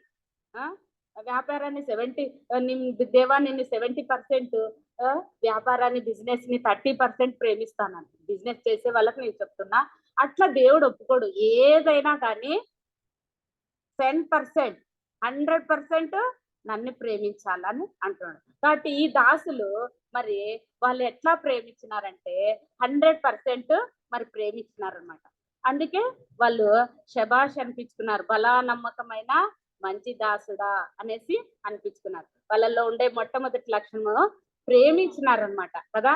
70 దేవా నిన్ను 70%, వ్యాపారాన్ని బిజినెస్ ని 30% ప్రేమిస్తానని. బిజినెస్ చేసే వాళ్ళకి నేను చెప్తున్నా, అట్లా దేవుడు ఒప్పుకోడు. ఏదైనా కానీ 10%, 100% నన్ను ప్రేమించాలని అంటున్నాడు. కాబట్టి ఈ దాసులు మరి వాళ్ళు ఎట్లా ప్రేమించినారంటే 100% మరి ప్రేమించినారనమాట. అందుకే వాళ్ళు శబాష్ అనిపించుకున్నారు, బలా నమ్మకమైన మంచి దాసుడా అనేసి అనిపించుకున్నారు. వాళ్ళల్లో ఉండే మొట్టమొదటి లక్షణము ప్రేమించినారనమాట కదా.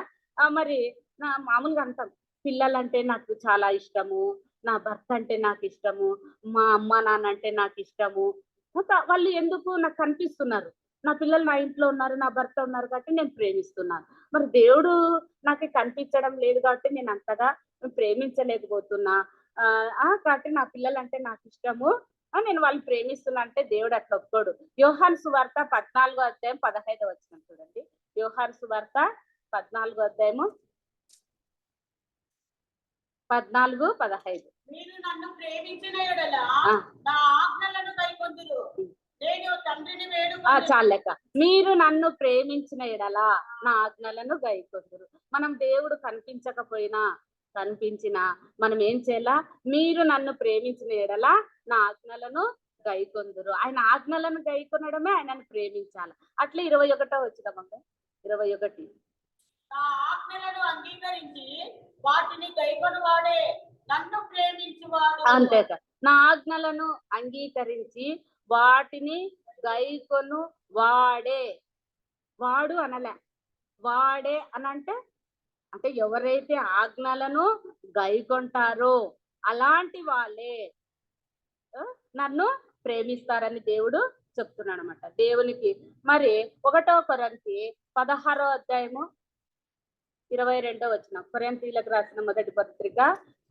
మరి నా మామూలుగా అంటాం, పిల్లలంటే నాకు చాలా ఇష్టము, నా భర్త అంటే నాకు ఇష్టము, మా అమ్మ నాన్న అంటే నాకు ఇష్టము. వాళ్ళు ఎందుకు నాకు కనిపిస్తున్నారు, నా పిల్లలు నా ఇంట్లో ఉన్నారు, నా భర్త ఉన్నారు కాబట్టి నేను ప్రేమిస్తున్నాను. మరి దేవుడు నాకు కనిపించడం లేదు కాబట్టి నేను అంతగా ప్రేమించలేకపోతున్నా. కాబట్టి నా పిల్లలు అంటే నాకు ఇష్టము, నేను వాళ్ళు ప్రేమిస్తున్నా అంటే దేవుడు అట్లా ఒప్పుకోడు. యోహాను సువార్త 14వ అధ్యాయం 15వ వచనం చూడండి. యోహాను సువార్త 14వ అధ్యాయము 14, 15. మీరు నన్ను ప్రేమించిన యెడల నా ఆజ్ఞలను కైకొందురు, నేను తండ్రిని వేడుకొందును. చాలెక్క, మీరు నన్ను ప్రేమించిన యెడల నా ఆజ్ఞలను గైకొందురు. మనం దేవుడు కనిపించినా మనం ఏం చేయాలా? మీరు నన్ను ప్రేమించిన యెడల నా ఆజ్ఞలను గైకొందురు. ఆయన ఆజ్ఞలను గైకొనడమే ఆయనను ప్రేమించాలి. అట్లా 21వ వచనం, 21. నా ఆజ్ఞలను అంగీకరించి వాటిని గైకొనువాడే నన్ను ప్రేమించువాడు. అంతేకా, నా ఆజ్ఞలను అంగీకరించి వాటిని గైకొను వాడే. వాడు అనలే, వాడే అనంటే అంటే ఎవరైతే ఆజ్ఞలను గైకొంటారో అలాంటి వాళ్ళే నన్ను ప్రేమిస్తారని దేవుడు చెప్తున్నాడు అనమాట. దేవునికి మరి 1 కొరింథీ 16వ అధ్యాయము 22వ వచనం, కొరింథీయులకు రాసిన మొదటి పత్రిక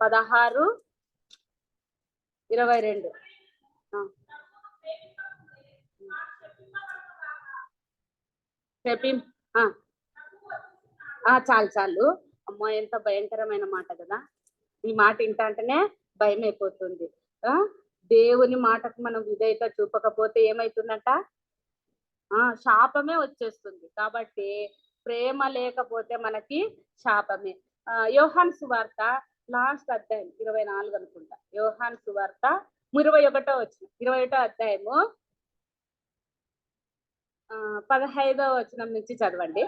16:22. చెప్పి చాలు చాలు. అమ్మో ఎంత భయంకరమైన మాట కదా, ఈ మాట వింటంటేనే భయం అయిపోతుంది. దేవుని మాటకు మనం విధేయత చూపకపోతే ఏమైతుందంట, శాపమే వచ్చేస్తుంది. కాబట్టి ప్రేమ లేకపోతే మనకి శాపమే. యోహాను సువార్త లాస్ట్ అధ్యాయం 24 అనుకుంటా. యోహాను సువార్త 21వ వచనం, 21వ అధ్యాయము 15వ వచనం నుంచి చదవండి.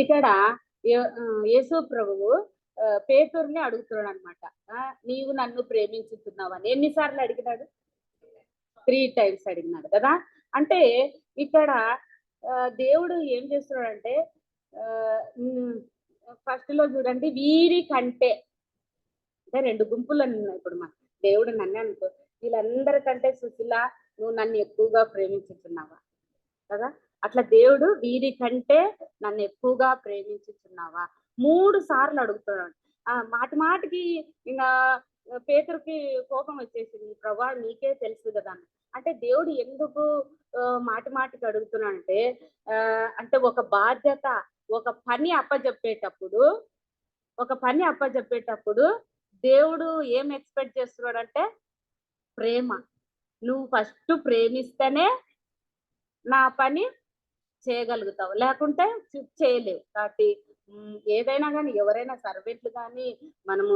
ఇక్కడ యేసు ప్రభువు పేతురుని అడుగుతున్నాడు అనమాట. నీవు నన్ను ప్రేమించుతున్నావని ఎన్నిసార్లు అడిగినాడు? 3 times అడిగినాడు కదా. అంటే ఇక్కడ దేవుడు ఏం చేస్తున్నాడంటే, ఫస్ట్ లో చూడండి, వీరి కంటే అంటే 2 గుంపులు ఉన్నాయి. ఇప్పుడు మా దేవుడు నన్ను అనుకో, వీళ్ళందరికంటే సుశీల నువ్వు నన్ను ఎక్కువగా ప్రేమించుతున్నావా కదా. అట్లా దేవుడు వీరి కంటే నన్ను ఎక్కువగా ప్రేమించుతున్నావా 3 సార్లు అడుగుతున్నాడు. మాటి మాటికి ఇంకా పేతురుకి కోపం వచ్చేసింది. ప్రభా నీకే తెలుసు కదా. అంటే దేవుడు ఎందుకు మాటి మాటికి అడుగుతున్నాడంటే, అంటే ఒక బాధ్యత, ఒక పని అప్పచెప్పేటప్పుడు దేవుడు ఏం ఎక్స్పెక్ట్ చేస్తున్నాడంటే ప్రేమ. నువ్వు ఫస్ట్ ప్రేమిస్తేనే నా పని చేయగలుగుతావు, లేకుంటే చేయలేవు. కాబట్టి ఏదైనా కానీ, ఎవరైనా సర్వెంట్లు కానీ, మనము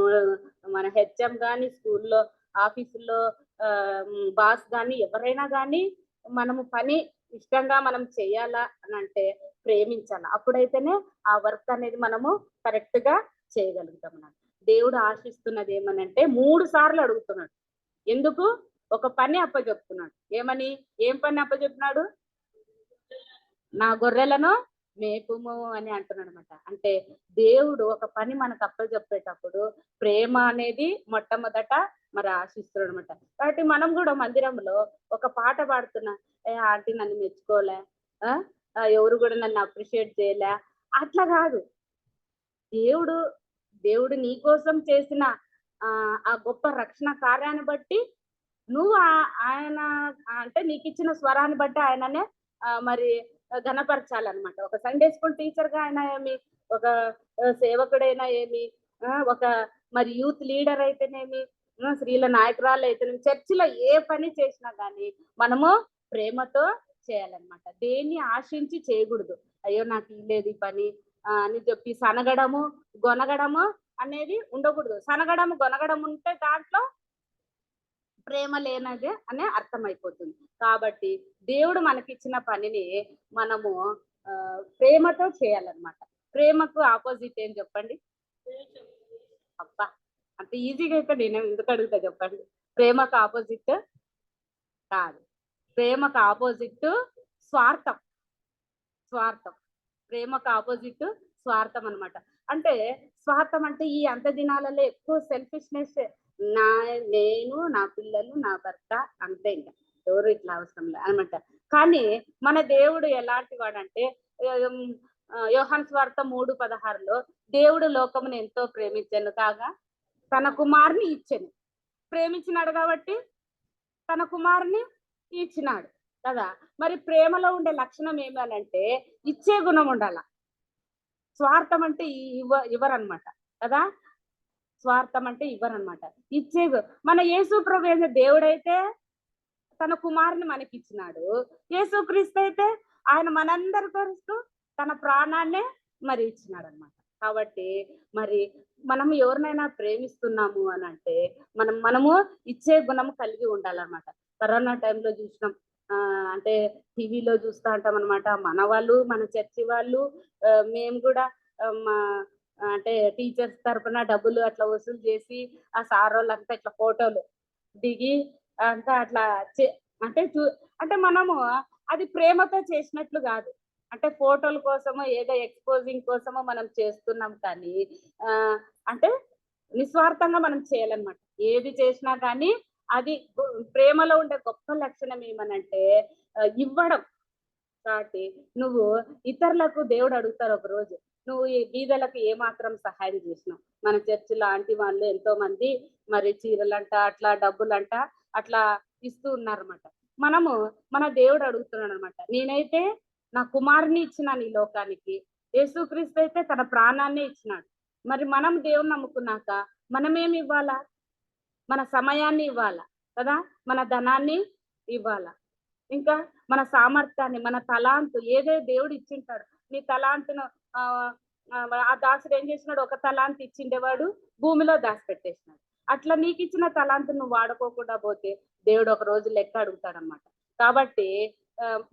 మన హెచ్ఎం కానీ, స్కూల్లో ఆఫీసుల్లో బాస్ కానీ, ఎవరైనా కానీ మనము పని ఇష్టంగా మనం చేయాలా అని అంటే ప్రేమించాలి. అప్పుడైతేనే ఆ వర్క్ అనేది మనము కరెక్ట్ గా చేయగలుగుతాం. దేవుడు ఆశిస్తున్నది ఏమనంటే 3 సార్లు అడుగుతున్నాడు. ఎందుకు? ఒక పని అప్పచెప్తున్నాడు. ఏం పని అప్పచెప్పినాడు? నా గొర్రెలను మేపుము అని అంటున్నాడు అనమాట. అంటే దేవుడు ఒక పని మనకు అప్పచెప్పేటప్పుడు ప్రేమ అనేది మొట్టమొదట మరి ఆశిస్తున్నాడు అనమాట. కాబట్టి మనం కూడా మందిరంలో ఒక పాట పాడుతున్నా, ఆంటీ నన్ను మెచ్చుకోలే, ఎవరు కూడా నన్ను అప్రిషియేట్ చేయలే, అట్లా కాదు. దేవుడు నీ కోసం చేసిన ఆ గొప్ప రక్షణ కార్యాన్ని బట్టి నువ్వు ఆయన అంటే నీకు ఇచ్చిన స్వరాన్ని బట్టి ఆయననే మరి ఘనపరచాలన్నమాట. ఒక సండే స్కూల్ టీచర్ గా అయినా ఏమి, ఒక సేవకుడైనా ఏమి, ఒక మరి యూత్ లీడర్ అయితేనేమి, స్త్రీల నాయకురాలు అయితేనేమి, చర్చిలో ఏ పని చేసినా కానీ మనము ప్రేమతో చేయాలన్నమాట. దేన్ని ఆశించి చేయకూడదు. అయ్యో నాకు లేదు ఈ పని అని చెప్పి సనగడము గొనగడము అనేది ఉండకూడదు. సనగడము గొనగడం ఉంటే దాంట్లో ప్రేమ లేనదే అనే అర్థమైపోతుంది. కాబట్టి దేవుడు మనకిచ్చిన పనిని మనము ప్రేమతో చేయాలన్నమాట. ప్రేమకు ఆపోజిట్ ఏం చెప్పండి? అబ్బా అంత ఈజీగా అయితే నేను ఎందుకు అడుగుతా చెప్పండి. ప్రేమకు ఆపోజిట్ కాదు, ప్రేమకు ఆపోజిట్ స్వార్థం. ప్రేమకు ఆపోజిట్ స్వార్థం అనమాట. అంటే స్వార్థం అంటే ఈ అంత దినాలలో ఎక్కువ సెల్ఫిష్నెస్, నేను నా పిల్లలు నా భర్త అంతే, ఇంకా ఎవరు ఇట్లా అవసరం లేదు అనమాట. కానీ మన దేవుడు ఎలాంటి వాడంటే, యోహాను సువార్త 3:16లో దేవుడు లోకమును ఎంతో ప్రేమించెను కాగా తన కుమారుని ఇచ్చెను. ప్రేమించినాడు కాబట్టి తన కుమారుని ఇచ్చినాడు కదా. మరి ప్రేమలో ఉండే లక్షణం ఏమనంటే ఇచ్చే గుణం ఉండాల. స్వార్థం అంటే ఇవ్వరనమాట కదా. స్వార్థం అంటే ఇవ్వరనమాట, ఇచ్చే. మన యేసు ప్రభు దేవుడైతే తన కుమారుని మనకి ఇచ్చినాడు. యేసుక్రీస్తు అయితే ఆయన మనందరి కొరకు తన ప్రాణాన్నే మరి ఇచ్చినాడు అనమాట. కాబట్టి మరి మనం ఎవరినైనా ప్రేమిస్తున్నాము అని అంటే మనము ఇచ్చే గుణము కలిగి ఉండాలన్నమాట. కరోనా టైంలో చూసినాం, అంటే టీవీలో చూస్తూ ఉంటాం అనమాట. మన వాళ్ళు, మన చర్చి వాళ్ళు, మేము కూడా మా అంటే టీచర్స్ తరపున డబ్బులు అట్లా వసూలు చేసి ఆ సార్ వాళ్ళంతా ఇట్లా ఫోటోలు దిగి అంతా అట్లా అంటే అంటే మనము అది ప్రేమతో చేసినట్లు కాదు. అంటే ఫోటోల కోసమో ఏదో ఎక్స్పోజింగ్ కోసమో మనం చేస్తున్నాం కానీ అంటే నిస్వార్థంగా మనం చేయాలన్నమాట. ఏది చేసినా కానీ అది ప్రేమలో ఉండే గొప్ప లక్షణం ఏమనంటే ఇవ్వడం. కాబట్టి నువ్వు ఇతరులకు దేవుడు అడుగుతారు ఒక రోజు, నువ్వు ఈ బీదలకు ఏమాత్రం సహాయం చేసినావు. మన చర్చిలో ఆంటీ వాళ్ళు ఎంతో మంది మరి చీరలంట అట్లా డబ్బులంట అట్లా ఇస్తూ ఉన్నారన్నమాట. మనము మన దేవుడు అడుగుతున్నాడు అనమాట, నేనైతే నా కుమారుని ఇచ్చినాను ఈ లోకానికి, యేసుక్రీస్తు అయితే తన ప్రాణాన్ని ఇచ్చినాడు. మరి మనం దేవుని నమ్ముకున్నాక మనమేమి ఇవ్వాలా? మన సమయాన్ని ఇవ్వాలా కదా, మన ధనాన్ని ఇవ్వాలా, ఇంకా మన సామర్థ్యాన్ని, మన తలాంతు ఏదో దేవుడు ఇచ్చింటాడు. నీ తలాంతును ఆ దాసుడు ఏం చేసినాడు, ఒక తలాంతు ఇచ్చిండేవాడు భూమిలో దాచిపెట్టేసినాడు. అట్లా నీకు ఇచ్చిన తలాంతు నువ్వు వాడుకోకుండా పోతే దేవుడు ఒక రోజు లెక్క అడుగుతాడనమాట. కాబట్టి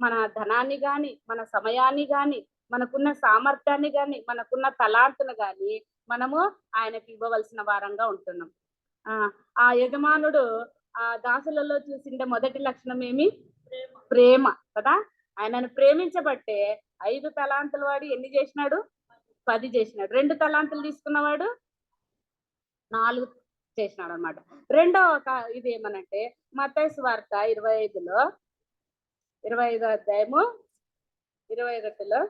మన ధనాన్ని గాని, మన సమయాన్ని గాని, మనకున్న సామర్థ్యాన్ని గాని, మనకున్న తలాంతును గాని మనము ఆయనకి ఇవ్వవలసిన వారంగా ఉంటున్నాం. ఆ యజమానుడు ఆ దాసులలో చూసిండే మొదటి లక్షణం ఏమి? ప్రేమ కదా. ఆయనను ప్రేమించబట్టే 5 తలాంతుల వాడు ఎన్ని చేసినాడు? 10 చేసినాడు. 2 తలాంతులు తీసుకున్నవాడు 4 చేసినాడు అనమాట. రెండవ ఇది ఏమనంటే మత్తయి సువార్త 25లో 25వ అధ్యాయము 21లో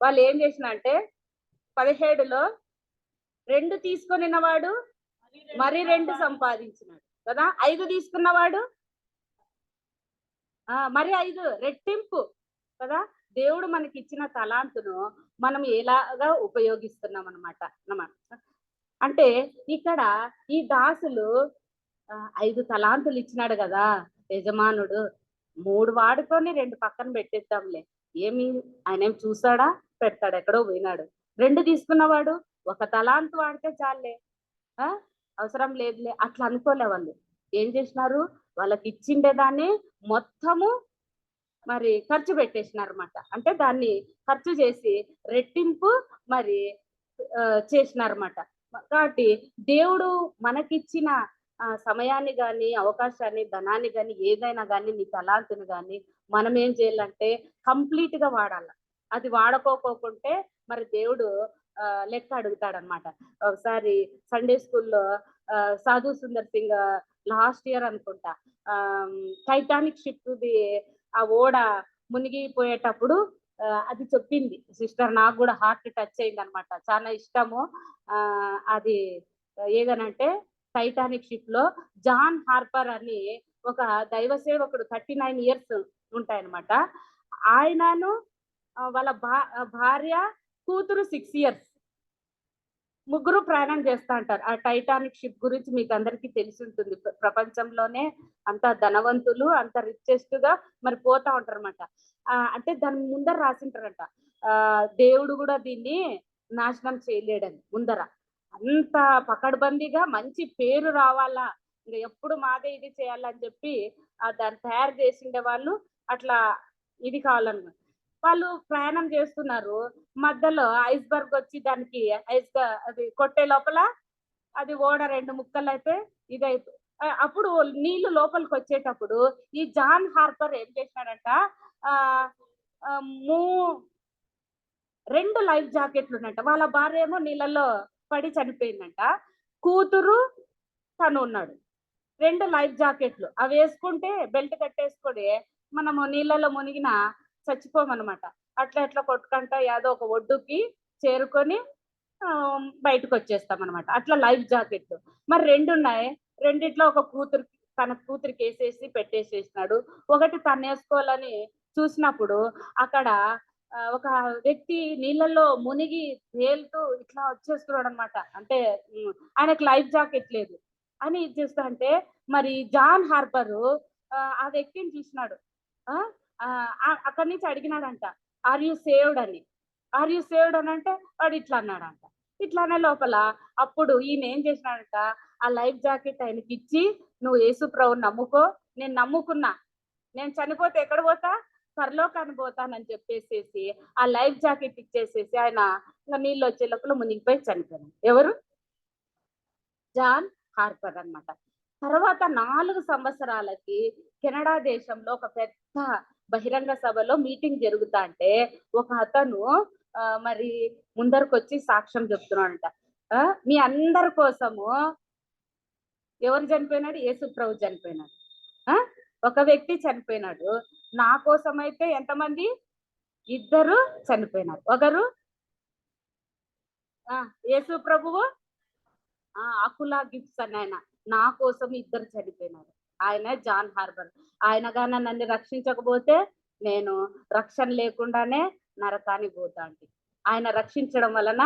వాళ్ళు ఏం చేసిన అంటే 17లో 2 తీసుకొనినవాడు మరి 2 సంపాదించినాడు కదా. 5 తీసుకున్నవాడు మరి 5 రెట్టింపు కదా. దేవుడు మనకి ఇచ్చిన తలాంతును మనం ఎలాగా ఉపయోగిస్తున్నాం అనమాట. అంటే ఇక్కడ ఈ దాసులు 5 తలాంతులు ఇచ్చినాడు కదా యజమానుడు, 3 వాడుకొని 2 పక్కన పెట్టేద్దాంలే, ఏమి ఆయన ఏం చూసాడా? పెడతాడు, ఎక్కడో పోయినాడు. 2 తీసుకున్నవాడు 1 తలాంతు వాడితే చాలే, అవసరం లేదులే అట్లా అనుకోలే. వాళ్ళు ఏం చేసినారు? వాళ్ళకి ఇచ్చిండేదాన్ని మొత్తము మరి ఖర్చు పెట్టేసినారు అనమాట. అంటే దాన్ని ఖర్చు చేసి రెట్టింపు మరి చేసినారన్నమాట. కాబట్టి దేవుడు మనకిచ్చిన సమయాన్ని గాని, అవకాశాన్ని, ధనాన్ని గాని, ఏదైనా గాని, నీ తలాంతుని గాని మనం ఏం చేయాలంటే కంప్లీట్ గా వాడాల. అది వాడుకోకుంటే మరి దేవుడు లెక్క అడుగుతాడనమాట. ఒకసారి సండే స్కూల్లో సాధు సుందర్ సింగ్ లాస్ట్ ఇయర్ అనుకుంటా టైటానిక్ షిప్ ది ఆ ఓడ మునిగిపోయేటప్పుడు అది చెప్పింది సిస్టర్. నాకు కూడా హార్ట్ టచ్ అయింది అనమాట. చాలా ఇష్టము. అది ఏదనంటే టైటానిక్ షిప్ లో జాన్ హార్పర్ అని ఒక దైవ సేవకుడు 39 years ఉంటాయన్నమాట. ఆయనను వాళ్ళ భార్య కూతురు 6 years ముగ్గురు ప్రయాణం చేస్తా అంటారు. ఆ టైటానిక్ షిప్ గురించి మీకు అందరికీ తెలిసి ఉంటుంది. ప్రపంచంలోనే అంత ధనవంతులు, అంత రిచెస్ట్ గా మరి పోతా ఉంటారు అనమాట. అంటే దాని ముందర రాసింటారంట, దేవుడు కూడా దీన్ని నాశనం చేయలేడని. ముందర అంత పకడ్బందీగా మంచి పేరు రావాలా, ఇంకా ఎప్పుడు మాదే ఇది చేయాలని చెప్పి దాన్ని తయారు చేసిండే వాళ్ళు అట్లా ఇది కావాలన్నమాట. వాళ్ళు ప్రయాణం చేస్తున్నారు, మధ్యలో ఐస్బర్గ్ వచ్చి దానికి అది కొట్టే లోపల అది ఓడ 2 ముక్కలు అయితే ఇదైతే అప్పుడు నీళ్లు లోపలికి వచ్చేటప్పుడు ఈ జాన్ హార్పర్ ఏం చేసినాడంట, 2 లైఫ్ జాకెట్లు ఉన్నట్ట. వాళ్ళ భార్య ఏమో నీళ్ళల్లో పడి చనిపోయిందంట, కూతురు తను ఉన్నాడు. 2 లైఫ్ జాకెట్లు అవి వేసుకుంటే బెల్ట్ కట్టేసుకొని మనము నీళ్ళలో మునిగిన చచ్చిపోమన్నమాట. అట్లా ఎట్లా కొట్టుకుంటా ఏదో ఒక ఒడ్డుకి చేరుకొని బయటకు వచ్చేస్తాం అనమాట. అట్లా లైఫ్ జాకెట్లు మరి 2 ఉన్నాయి. రెండిట్లో ఒక తన కూతురికి వేసేసి పెట్టేసేసినాడు. ఒకటి తను వేసుకోవాలని చూసినప్పుడు అక్కడ ఒక వ్యక్తి నీళ్ళల్లో మునిగి తేలుతూ ఇట్లా వచ్చేస్తున్నాడు అనమాట. అంటే ఆయనకు లైఫ్ జాకెట్ లేదు అని ఇది చేస్తా అంటే మరి జాన్ హార్పర్ ఆ వ్యక్తిని చూసినాడు. అక్కడి నుంచి అడిగినాడంట, ఆర్ యు సేవ్డ్ అని. ఆర్ యు సేవ్డ్ అని అంటే వాడు ఇట్లా అన్నాడంట. ఇట్లా అనే లోపల అప్పుడు ఈయన ఏం చేసినాడంట, ఆ లైఫ్ జాకెట్ ఆయనకి ఇచ్చి, నువ్వు యేసు ప్రభువుని నమ్ముకో, నేను నమ్ముకున్నా, నేను చనిపోతే ఎక్కడ పోతా, పరలోకాన్ని పోతానని చెప్పేసేసి ఆ లైఫ్ జాకెట్ ఇచ్చేసేసి ఆయన ఇంకా నీళ్ళు వచ్చే లోపల మునిగిపోయి చనిపోయాను. ఎవరు? జాన్ హార్పర్ అన్నమాట. తర్వాత 4 సంవత్సరాలకి కెనడా దేశంలో ఒక పెద్ద బహిరంగ సభలో మీటింగ్ జరుగుతా అంటే ఒక అతను మరి ముందరకొచ్చి సాక్ష్యం చెప్తున్నాడంట. మీ అందరి కోసము ఎవరు చనిపోయినాడు? యేసు ప్రభు చనిపోయినాడు. ఒక వ్యక్తి చనిపోయినాడు. నా కోసం అయితే ఎంతమంది? 2 చనిపోయినారు. ఒకరు యేసు ప్రభువు, అకులా గిఫ్ట్స్ అని ఆయన, నా కోసం 2 చనిపోయినారు. ఆయన జాన్ హార్పర్. ఆయన గాన నన్ను రక్షించకపోతే నేను రక్షణ లేకుండానే నరకానికి పోతా అంటే ఆయన రక్షించడం వలన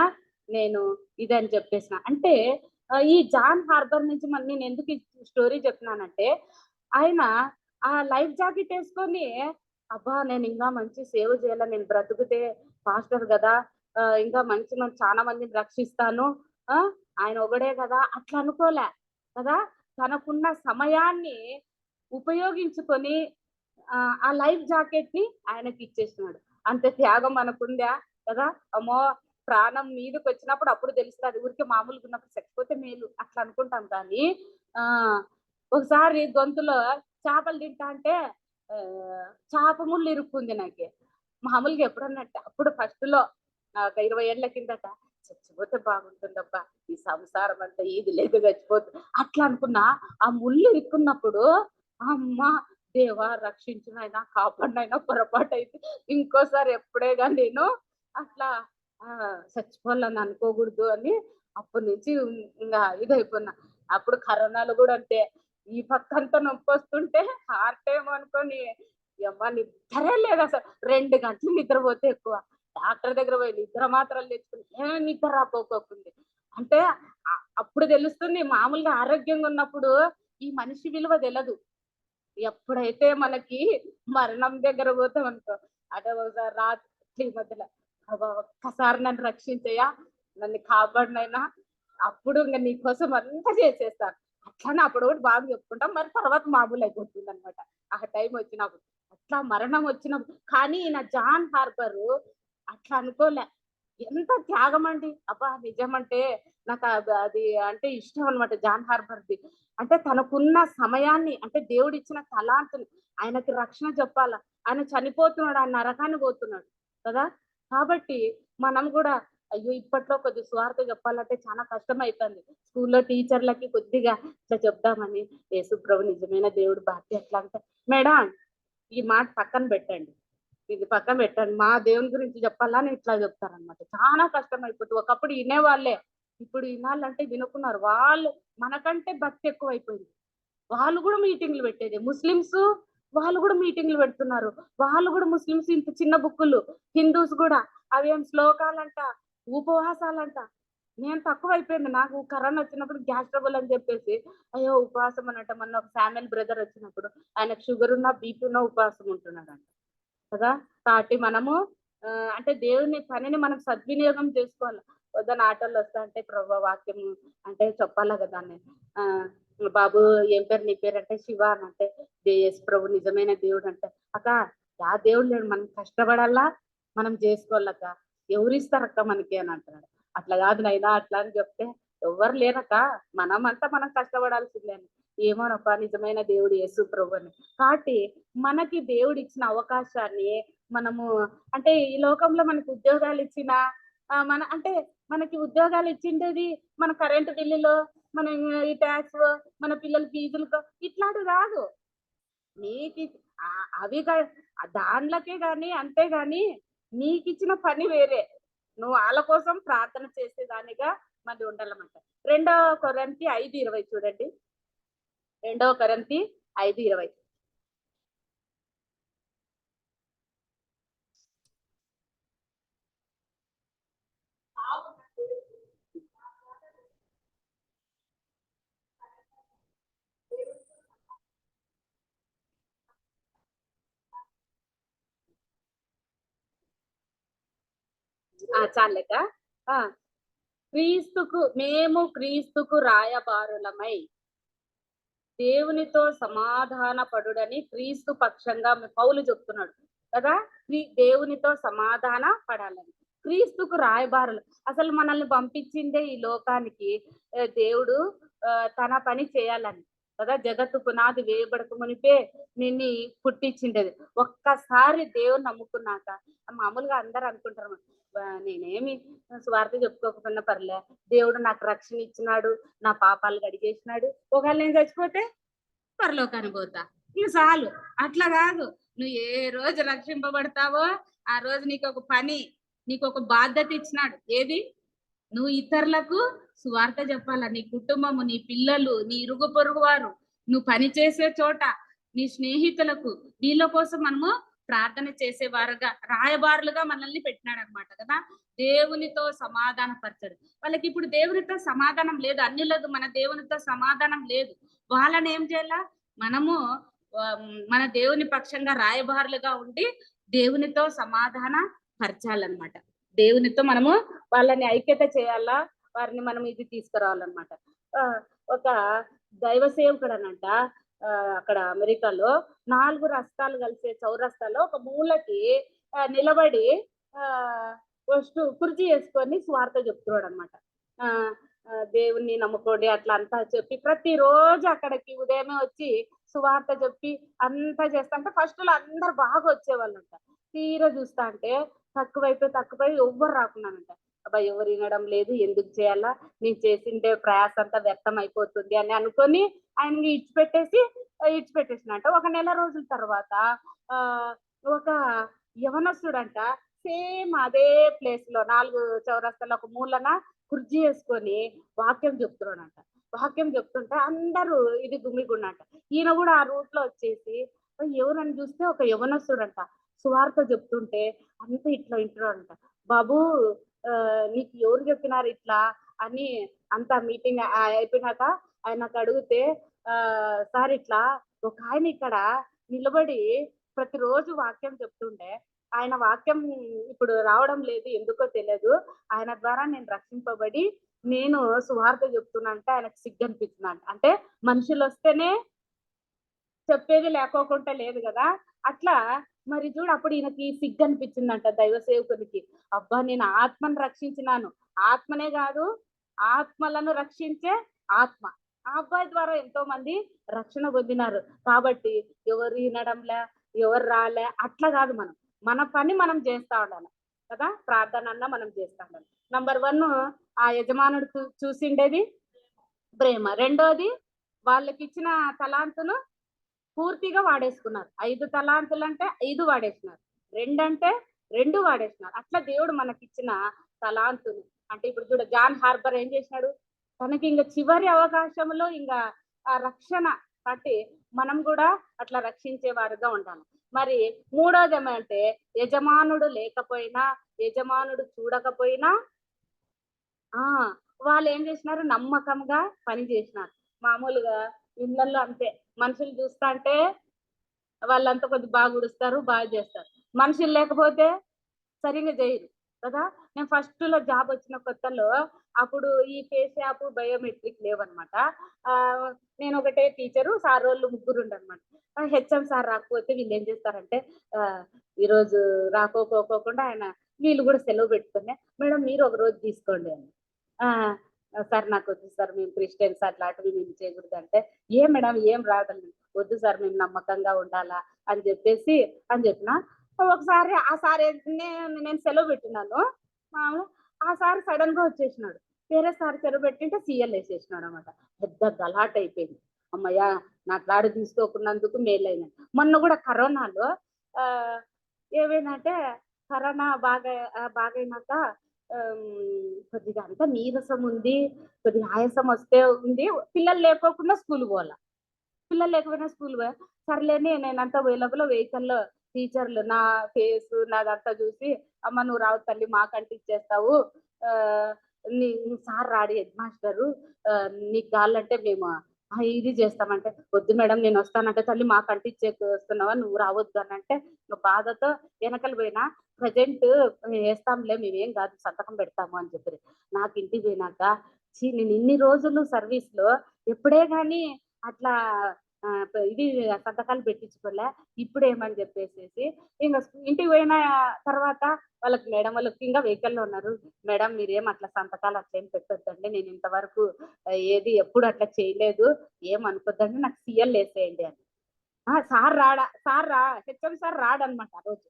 నేను ఇదని చెప్పేసిన. అంటే ఈ జాన్ హార్బర్ నుంచి నేను ఎందుకు ఈ స్టోరీ చెప్తున్నానంటే ఆయన ఆ లైఫ్ జాకెట్ వేసుకొని అబ్బా నేను ఇంకా మంచి సేవ చేయాల, నేను బ్రతుకుతే పాస్టర్ కదా, ఇంకా మంచి చాలా మందిని రక్షిస్తాను, ఆయన ఒకడే కదా అట్లా అనుకోలే కదా. తనకున్న సమయాన్ని ఉపయోగించుకొని ఆ లైఫ్ జాకెట్ ని ఆయనకి ఇచ్చేస్తున్నాడు. అంత త్యాగం మనకుందా కదా? అమ్మో ప్రాణం మీదకి వచ్చినప్పుడు అప్పుడు తెలుస్తుంది, ఊరికే మామూలుగా ఉన్నప్పుడు చచ్చిపోతే మేలు అట్లా అనుకుంటాం. కానీ ఒకసారి గొంతులో చేపలు తింటా అంటే చేప ముళ్ళు ఇరుక్కుంది నాకు. మామూలుగా ఎప్పుడన్నట్టు అప్పుడు ఫస్ట్ లో 20 ఏళ్ల కిందట చచ్చిపోతే బాగుంటుందబ్బా, ఈ సంసారం అంతా ఇది లేక చచ్చిపోతుంది అట్లా అనుకున్నా. ఆ ముళ్ళు ఇరుక్కున్నప్పుడు అమ్మా దేవా రక్షించినైనా కాపాడినైనా పొరపాటు అయితే ఇంకోసారి ఎప్పుడేగా నేను అట్లా చచ్చిపోవాలని అనుకోకూడదు అని అప్పటి నుంచి ఇంకా ఇదైపోయినా. అప్పుడు కరోనాలో కూడా అంతే, ఈ పక్కంతా నొప్పి వస్తుంటే హార్ట్ ఏమో అనుకొని అమ్మ నిద్రే లేదు అసలు. 2 గంటలు నిద్రపోతే ఎక్కువ. డాక్టర్ దగ్గర పోయి నిద్ర మాత్రాలు తెచ్చుకుని నిద్ర రాపోకోకుంది. అంటే అప్పుడు తెలుస్తుంది మామూలుగా ఆరోగ్యంగా ఉన్నప్పుడు ఈ మనిషి విలువ తెలియదు. ఎప్పుడైతే మనకి మరణం దగ్గర పోతాం అనుకో, అదే ఒకసారి రాత్రి మధ్యలో ఒక్కసారి నన్ను రక్షించయ్యా, నన్ను కాపాడినైనా, అప్పుడు ఇంకా నీకోసం అంతా చేసేస్తాను అట్లానే అప్పుడు కూడా బాగా చెప్పుకుంటాం. మరి తర్వాత మామూలు అయిపోతుంది అనమాట ఆ టైం వచ్చినప్పుడు, అట్లా మరణం వచ్చినప్పుడు. కానీ ఈయన జాన్ హార్బర్ అట్లా అనుకోలే. ఎంత త్యాగం అండి అబ్బా, నిజమంటే నాకు అది అంటే ఇష్టం అనమాట జాన్ హార్బర్ది. అంటే తనకున్న సమయాన్ని, అంటే దేవుడు ఇచ్చిన తలాంతుని, ఆయనకి రక్షణ చెప్పాలా, ఆయన చనిపోతున్నాడు, ఆయన నరకాన్ని పోతున్నాడు కదా. కాబట్టి మనం కూడా అయ్యో ఇప్పట్లో కొద్ది స్వార్థ చెప్పాలంటే చాలా కష్టం అయిపోయింది. స్కూల్లో టీచర్లకి కొద్దిగా ఇట్లా చెప్దామని, యేసు ప్రభు నిజమైన దేవుడు బాధ్యత ఎట్లా అంటే, మేడం ఈ మాట పక్కన పెట్టండి, ఇది పక్కన పెట్టండి, మా దేవుని గురించి చెప్పాలని ఇట్లా చెప్తారనమాట. చాలా కష్టం అయిపోతుంది. ఒకప్పుడు వినేవాళ్ళే, ఇప్పుడు వినాలంటే వినుకున్నారు. వాళ్ళు మనకంటే భక్తి ఎక్కువ అయిపోయింది. వాళ్ళు కూడా మీటింగ్లు పెట్టేది. ముస్లిమ్స్ వాళ్ళు కూడా మీటింగ్లు పెడుతున్నారు. వాళ్ళు కూడా ముస్లిమ్స్ ఇంత చిన్న బుక్కులు, హిందూస్ కూడా అవేం శ్లోకాలంట, ఉపవాసాలంట. నేను తక్కువ అయిపోయింది. నాకు కరోనా వచ్చినప్పుడు గ్యాస్ ట్రబుల్ అని చెప్పేసి అయ్యో ఉపవాసం అన్నట్టు. మొన్న ఒక ఫ్యామిలీ బ్రదర్ వచ్చినప్పుడు ఆయనకు షుగర్ ఉన్నా బీపీ ఉన్నా ఉపవాసం ఉంటున్నాడంట కదా. కాబట్టి మనము అంటే దేవుని పనిని మనం సద్వినియోగం చేసుకోవాలి. వద్దన ఆటోలు వస్తా అంటే ప్రభు వాక్యం అంటే చెప్పాలా కదా అని, బాబు ఏం పేరు నీ పేరు అంటే శివ అని అంటే, యేసు ప్రభు నిజమైన దేవుడు అంటే, అక్క ఆ దేవుడు లేడు, మనం కష్టపడాలా, మనం చేసుకోవాలక్క, ఎవరిస్తారక్క మనకి అని అంటున్నాడు. అట్లా కాదు నైనా అట్లా అని చెప్తే ఎవరు లేరక్క, మనమంతా మనం కష్టపడాల్సిందే అని. ఏమోనప్ప నిజమైన దేవుడు యేసు ప్రభు అని. కాబట్టి మనకి దేవుడు ఇచ్చిన అవకాశాన్ని మనము, అంటే ఈ లోకంలో మనకి ఉద్యోగాలు ఇచ్చిన మన అంటే మనకి ఉద్యోగాలు ఇచ్చిండేది మన కరెంటు బిల్లులో, మన ఈ ట్యాక్స్, మన పిల్లల ఫీజులతో ఇట్లాంటివి కాదు. నీకు అవి దాంట్లోకే గాని, అంతేగాని నీకు ఇచ్చిన పని వేరే. నువ్వు వాళ్ళ కోసం ప్రార్థన చేసేదానిగా మళ్ళీ ఉండాలన్నమాట. 2 కొరింథీ 5:20 చూడండి. 2 కొరింథీ 5:20. చాలేక క్రీస్తుకు మేము క్రీస్తుకు రాయబారులమై దేవునితో సమాధాన పడుడని క్రీస్తు పక్షంగా పౌలు చెప్తున్నాడు కదా. దేవునితో సమాధాన పడాలని క్రీస్తుకు రాయబారులు. అసలు మనల్ని పంపించిందే ఈ లోకానికి దేవుడు తన పని చేయాలని కదా. జగత్తు పునాది వేయబడక మునిపే నిన్ను పుట్టించిండేది. ఒక్కసారి దేవుని నమ్ముకున్నాక మామూలుగా అందరు అనుకుంటారు నేనేమి స్వార్థ చెప్పుకోకపోయినా పర్లే, దేవుడు నాకు రక్షణ ఇచ్చినాడు, నా పాపాలు కడిగేసినాడు, ఒకవేళ నేను చచ్చిపోతే పరలోకానికి పోతా, ఇక చాలు. అట్లా కాదు. నువ్వు ఏ రోజు రక్షింపబడతావో ఆ రోజు నీకు ఒక పని, నీకు ఒక బాధ్యత ఇచ్చినాడు. ఏది? నువ్వు ఇతరులకు సువార్త చెప్పాల. నీ కుటుంబము, నీ పిల్లలు, నీ ఇరుగు పొరుగు వారు, నువ్వు పని చేసే చోట, నీ స్నేహితులకు, వీళ్ళ కోసం మనము ప్రార్థన చేసేవారుగా రాయబారులుగా మనల్ని పెట్టినాడు అనమాట కదా. దేవునితో సమాధాన పరచడు. వాళ్ళకి ఇప్పుడు దేవునితో సమాధానం లేదు, అన్యులకు మన దేవునితో సమాధానం లేదు. వాళ్ళని ఏం చేయాలా? మనము మన దేవుని పక్షంగా రాయబారులుగా ఉండి దేవునితో సమాధాన పరచాలన్నమాట. దేవునితో మనము వాళ్ళని ఐక్యత చేయాలా, వారిని మనం ఇది తీసుకురావాలన్నమాట. ఒక దైవ సేవకుడు అనంట అక్కడ అమెరికాలో 4 రస్తాలు కలిసే చౌరస్తాలో ఒక మూలకి నిలబడి కుర్చీ వేసుకొని స్వార్థ చెప్తున్నాడు అనమాట. దేవుణ్ణి నమ్ముకోండి అట్లా అంతా చెప్పి ప్రతిరోజు అక్కడికి ఉదయమే వచ్చి సువార్త చెప్పి అంతా చేస్తా అంటే ఫస్ట్ లో అందరు బాగా వచ్చేవాళ్ళంట. తీరా చూస్తా అంటే తక్కువైపోయి ఎవ్వరు రాకున్నానంట. అబ్బాయి ఎవరు వినడం లేదు, ఎందుకు చేయాలా, నేను చేసిండే ప్రయాస అంతా వ్యర్థం అయిపోతుంది అని అనుకొని ఆయనకి ఇచ్చిపెట్టేసినంట. ఒక నెల రోజుల తర్వాత ఒక యవనస్తుడంట సేమ్ అదే ప్లేస్ లో 4 చౌరస్తాలో ఒక మూలన కుర్చీ వేసుకొని వాక్యం చెప్తున్నాడంట. వాక్యం చెప్తుంటే అందరూ ఇది గుమిగుండంట. ఈయన కూడా ఆ రూట్ లో వచ్చేసి ఎవరని చూస్తే ఒక యవనస్తుడంట సువార్త చెప్తుంటే అంత ఇట్లా వింటున్నాడంట. బాబు నీకు ఎవరు చెప్పినారు ఇట్లా అని అంత మీటింగ్ అయిపోయినాక ఆయనకు అడిగితే సార్ ఇట్లా ఒక ఆయన ఇక్కడ నిలబడి ప్రతిరోజు వాక్యం చెప్తుండే ఆయన వాక్యం ఇప్పుడు రావడం లేదు, ఎందుకో తెలియదు, ఆయన ద్వారా నేను రక్షింపబడి నేను సువార్త చెప్తున్నంటే ఆయనకు సిగ్గు అనిపిస్తున్నాను. అంటే మనుషులు వస్తేనే చెప్పేది లేకోకుండా లేదు కదా. అట్లా మరి చూడు అప్పుడు ఈయనకి సిగ్గు అనిపించిందంట దైవ సేవకునికి. అబ్బా నేను ఆత్మను రక్షించినాను, ఆత్మనే కాదు ఆత్మలను రక్షించే ఆత్మ. ఆ అబ్బాయి ద్వారా ఎంతో మంది రక్షణ పొందినారు. కాబట్టి ఎవరు వినడంలే, ఎవరు రాలే అట్లా కాదు, మన పని మనం చేస్తా ఉండాలి కదా. ప్రార్థన అన్నా మనం చేస్తా ఉండాలి. నంబర్ 1 ఆ యజమానుడు చూసిండేది ప్రేమ. రెండోది వాళ్ళకి ఇచ్చిన తలాంతును పూర్తిగా వాడేసుకున్నారు. 5 తలాంతులు అంటే 5 వాడేసినారు, 2 అంటే 2 వాడేసినారు. అట్లా దేవుడు మనకిచ్చిన తలాంతులు అంటే ఇప్పుడు చూడ జాన్ హార్బర్ ఏం చేసినాడు, తనకి ఇంకా చివరి అవకాశంలో ఇంకా ఆ రక్షణ బట్టి మనం కూడా అట్లా రక్షించే వారుగా ఉండాలి. మరి మూడోది ఏమంటే యజమానుడు లేకపోయినా, యజమానుడు చూడకపోయినా వాళ్ళు ఏం చేసినారు, నమ్మకంగా పని చేసినారు. మామూలుగా ఇళ్ళల్లో అంతే, మనుషులు చూస్తా అంటే వాళ్ళంతా కొద్దిగా బాగా ఉడుస్తారు, బాగా చేస్తారు. మనుషులు లేకపోతే సరిగ్గా చేయరు కదా. నేను ఫస్ట్ లో జాబ్ వచ్చిన కొత్తలో అప్పుడు ఈ ఫేస్ యాప్ బయోమెట్రిక్ లేవన్నమాట. నేను ఒకటే టీచరు, సార్ వాళ్ళు 3 ఉండనమాట. హెచ్ఎం సార్ రాకపోతే వీళ్ళు ఏం చేస్తారంటే ఈరోజు రాకపోకుండా ఆయన వీళ్ళు కూడా సెలవు పెట్టుకునే, మేడం మీరు ఒక రోజు తీసుకోండి అని. సార్ నాకు వద్దు సార్, మేము క్రిస్టియన్స్ అట్లాంటివి మేము చేయకూడదు అంటే, ఏ మేడం ఏం రాదండి, వద్దు సార్ మేము నమ్మకంగా ఉండాలా అని చెప్పిన. ఒకసారి ఆ సార్ నేను సెలవు పెట్టినాను, ఆ సార్ సడన్ గా వచ్చేసినాడు. వేరే సార్ సెలవు పెట్టింటే సీఎల్ వేసేసినాడు అనమాట. పెద్ద గలాట్ అయిపోయింది. అమ్మయ్య నాకు రాడు తీసుకోకున్నందుకు మేలైన. మొన్న కూడా కరోనాలో ఏమైందంటే కరోనా బాగైనాక కొద్దిగా అంతా నీరసం ఉంది, కొద్దిగా ఆయాసం వస్తే ఉంది, పిల్లలు లేకోకుండా స్కూల్ పోవాల. పిల్లలు లేకపోయినా స్కూల్ పోయా. సర్లేని నేనంతా లోపల వెహికల్లో టీచర్లు నా ఫేస్ నాదంతా చూసి, అమ్మ నువ్వు రావు తల్లి మాకంటే ఇచ్చేస్తావు, నీ సార్ రాడు హెడ్ మాస్టరు, నీకు కావాలంటే మేము ఇది చేస్తామంటే, వద్దు మేడం నేను వస్తానంటే, తల్లి మాకంటే వస్తున్నావా నువ్వు రావద్దు అని అంటే బాధతో వెనకలు పోయినా, ప్రజెంట్ వేస్తాంలే మేమేం కాదు సంతకం పెడతాము అని చెప్పారు. నాకు ఇంటికి పోయినాక నేను ఇన్ని రోజులు సర్వీస్ లో ఎప్పుడే కానీ అట్లా ఇది సంతకాలు పెట్టించుకోలే. ఇప్పుడు ఏమని చెప్పేసేసి ఇంక ఇంటికి పోయిన తర్వాత వాళ్ళకి మేడం వాళ్ళు ఇంకా వెహికల్లో ఉన్నారు. మేడం మీరేం అట్లా సంతకాలు అట్లేం పెట్టొద్దండి. నేను ఇంతవరకు ఏది ఎప్పుడు అట్లా చేయలేదు. ఏమనుకోద్దండి నాకు సీఎల్ వేసేయండి అని. సార్ రాడా సార్ హెచ్ఎం సార్ రాడనమాట ఆ రోజు.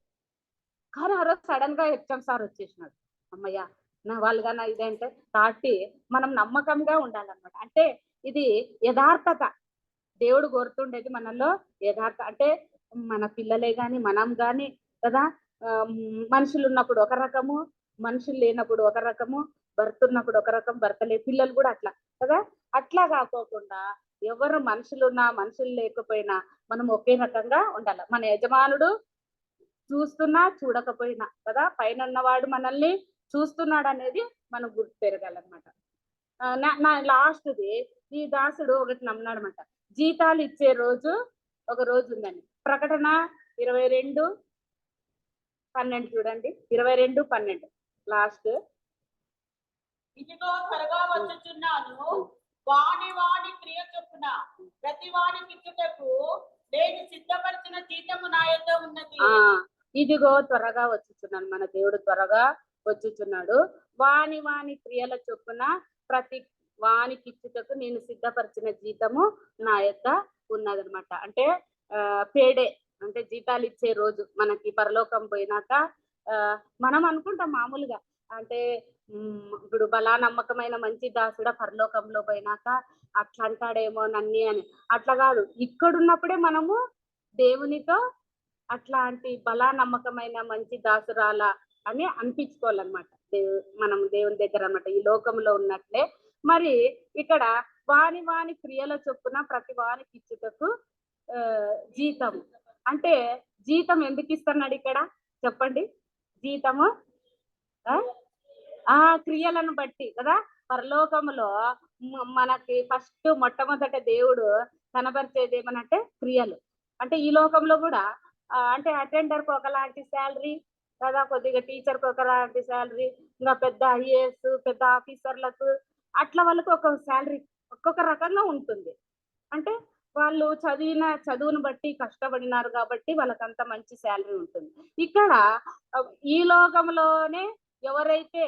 కానీ ఆ రోజు సడన్ గా హెచ్ఎం సార్ వచ్చేసినాడు. అమ్మయ్య నా వాళ్ళుగా నా ఇదేంటే కాబట్టి మనం నమ్మకంగా ఉండాలన్నమాట. అంటే ఇది యథార్థత. దేవుడు కోరుతుండేది మనలో అంటే మన పిల్లలే గాని మనం గాని కదా. మనుషులు ఉన్నప్పుడు ఒక రకము, మనుషులు లేనప్పుడు ఒక రకము, భర్త ఉన్నప్పుడు ఒక రకం, భర్త లే పిల్లలు కూడా అట్లా కదా. అట్లా కాకోకుండా ఎవరు మనుషులున్నా మనుషులు లేకపోయినా మనం ఒకే రకంగా ఉండాలి. మన యజమానుడు చూస్తున్నా చూడకపోయినా కదా పైన ఉన్నవాడు మనల్ని చూస్తున్నాడు అనేది మనం గుర్తు పెరగాలన్నమాట. నా లాస్ట్‌ది ఈ దాసుడు ఒకటి నమ్మినాడనమాట. జీతాలు ఇచ్చే రోజు ఒక రోజు ఉందండి. ప్రకటన 22:12 చూడండి. 22:12 లాస్ట్. ఇదిగో త్వరగా వచ్చుచున్నాను. వాని వాని క్రియ చొప్పున ప్రతి వానికి ఇచ్చుటకు నేను సిద్ధపరిచిన జీతము నా యొద్ద ఉన్నది. ఇదిగో త్వరగా వచ్చుచున్నాను. మన దేవుడు త్వరగా వచ్చుచున్నాడు. వాని వాని క్రియల చొప్పున ప్రతి వానికి ఇచ్చుటకు నేను సిద్ధపరిచిన జీతము నా యొక్క ఉన్నదనమాట. అంటే పేడే అంటే జీతాలు ఇచ్చే రోజు మనకి పరలోకం పోయినాక మనం అనుకుంటాం మామూలుగా అంటే ఇప్పుడు బలా నమ్మకమైన మంచి దాసుడా పరలోకంలో పోయినాక అట్లా అంటాడేమో నన్ని అని. అట్లా కాదు, ఇక్కడున్నప్పుడే మనము దేవునితో అట్లాంటి బలా నమ్మకమైన మంచి దాసురాల అని అనిపించుకోవాలన్నమాట. మనం దేవుని దగ్గర అన్నమాట ఈ లోకంలో ఉన్నట్లే. మరి ఇక్కడ వాని వాని క్రియల చొప్పున ప్రతి వానికి ఇచ్చుటకు జీతం. అంటే జీతం ఎందుకు ఇస్తున్నాడు ఇక్కడ చెప్పండి? జీతము క్రియలను బట్టి కదా. పరలోకములో మనకి ఫస్ట్ మొట్టమొదట దేవుడు కనబరిచేది ఏమనంటే క్రియలు. అంటే ఈ లోకంలో కూడా అంటే అటెండర్కి ఒకలాంటి శాలరీ కదా, కొద్దిగా టీచర్కి ఒకలాంటి శాలరీ, ఇంకా పెద్ద ఐఏఎస్ పెద్ద ఆఫీసర్లకు అట్లా వాళ్ళకు ఒక శాలరీ ఒక్కొక్క రకంగా ఉంటుంది. అంటే వాళ్ళు చదువును బట్టి కష్టపడినారు కాబట్టి వాళ్ళకంత మంచి శాలరీ ఉంటుంది. ఇక్కడ ఈ లోకంలోనే ఎవరైతే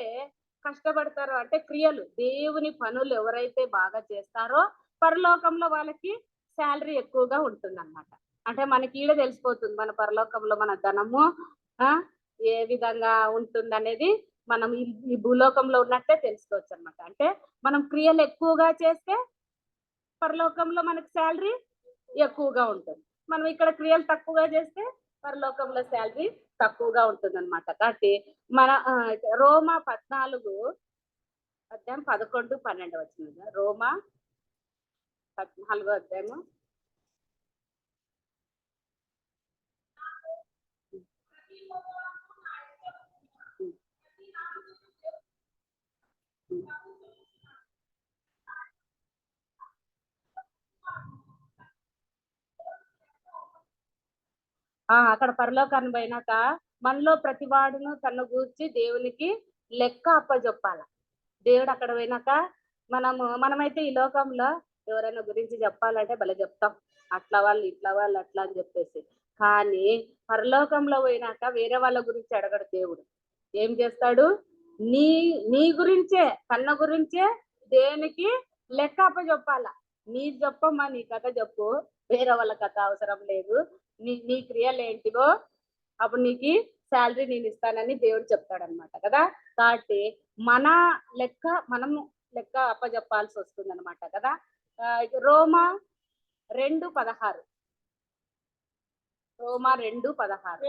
కష్టపడతారో అంటే క్రియలు దేవుని పనులు ఎవరైతే బాగా చేస్తారో పరలోకంలో వాళ్ళకి శాలరీ ఎక్కువగా ఉంటుంది అన్నమాట. అంటే మనకి ఈడ తెలిసిపోతుంది మన పరలోకంలో మన ధనము ఏ విధంగా ఉంటుంది అనేది మనం ఈ భూలోకంలో ఉన్నట్టే తెలుసుకోవచ్చు అనమాట. అంటే మనం క్రియలు ఎక్కువగా చేస్తే పరలోకంలో మనకి శాలరీ ఎక్కువగా ఉంటుంది. మనం ఇక్కడ క్రియలు తక్కువగా చేస్తే పరలోకంలో శాలరీ తక్కువగా ఉంటుంది అనమాట. కాబట్టి మన రోమా 14:11 వచ్చింది. రోమా 14 అక్కడ పరలోకాన్ని పోయినాక మనలో ప్రతి వాడును తన గూర్చి దేవునికి లెక్క అప్పజెప్పాల. దేవుడు అక్కడ పోయినాక మనమైతే ఈ లోకంలో ఎవరైనా గురించి చెప్పాలంటే భలే చెప్తాం, అట్లా వాళ్ళు ఇట్లా వాళ్ళు అట్లా అని చెప్పేసి. కానీ పరలోకంలో పోయినాక వేరే వాళ్ళ గురించి అడగడు దేవుడు. ఏం చేస్తాడు? నీ గురించే కన్న గురించే దేవునికి లెక్క అప్పజెప్పాల. నీ చెప్పమ్మా, నీ కథ చెప్పు, వేరే వాళ్ళ కథ అవసరం లేదు. నీ క్రియలు ఏంటివో అప్పుడు నీకు శాలరీ నేను ఇస్తానని దేవుడు చెప్తాడనమాట కదా. కాబట్టి మనము లెక్క అప్పజెప్పాల్సి వస్తుంది అనమాట కదా. రోమా 2:16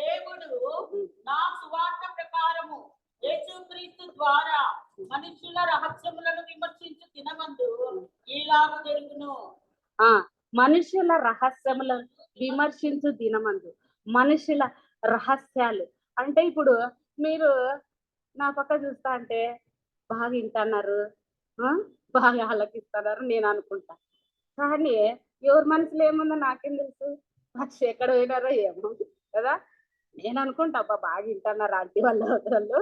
దేవుడు నా సువార్త ప్రకారము యేసుక్రీస్తు ద్వారా మనుషుల రహస్యములను విమర్శించు దినమందు ఇలాగ జరుగును. మనుషుల రహస్యములను విమర్శించు దినమందు. మనుషుల రహస్యాలు అంటే ఇప్పుడు మీరు నా పక్క చూస్తా అంటే బాగా వింటున్నారు, బాగా ఆలకిస్తున్నారు నేను అనుకుంటా. కానీ ఎవరి మనసులో ఏముందో నాకేం తెలుసు? ఎక్కడ పోయినారో ఏమో కదా. నేను అనుకుంటా అబ్బా బాగా వింటున్నారు ఆంటీ వాళ్ళు.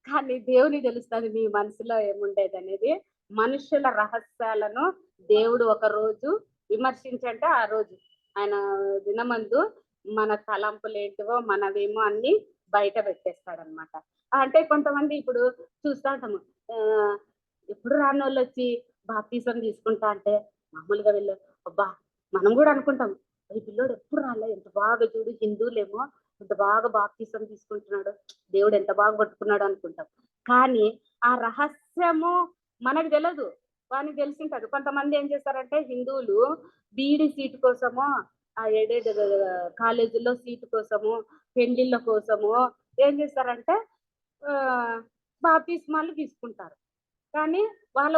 కానీ దేవుని తెలుస్తుంది మీ మనసులో ఏముండేది అనేది. మనుషుల రహస్యాలను దేవుడు ఒక రోజు విమర్శించంటే ఆ రోజు ఆయన దినమందు మన తలంపులు ఏంటివో మనవేమో అన్ని బయట పెట్టేస్తాడనమాట. అంటే కొంతమంది ఇప్పుడు చూస్తా ఉంటాము, ఎప్పుడు రాని వాళ్ళు వచ్చి బాప్తీసం తీసుకుంటా అంటే మామూలుగా వెళ్ళి అబ్బా మనం కూడా అనుకుంటాం, ఈ పిల్లోడు ఎప్పుడు రాలే, ఎంత బాగా చూడు, హిందువులేమో ఎంత బాగా బాప్తీసం తీసుకుంటున్నాడు, దేవుడు ఎంత బాగా పట్టుకున్నాడు అనుకుంటాం. కానీ ఆ రహస్యము మనకు తెలియదు, వానికి తెలిసింటది. కొంతమంది ఏం చేస్తారంటే హిందువులు బీఈడి సీట్ కోసము, ఆ ఏడేడు కాలేజీల్లో సీటు కోసము, పెళ్లిళ్ళ కోసము ఏం చేస్తారంటే ఆ బాప్తిస్మాలు తీసుకుంటారు. కానీ వాళ్ళ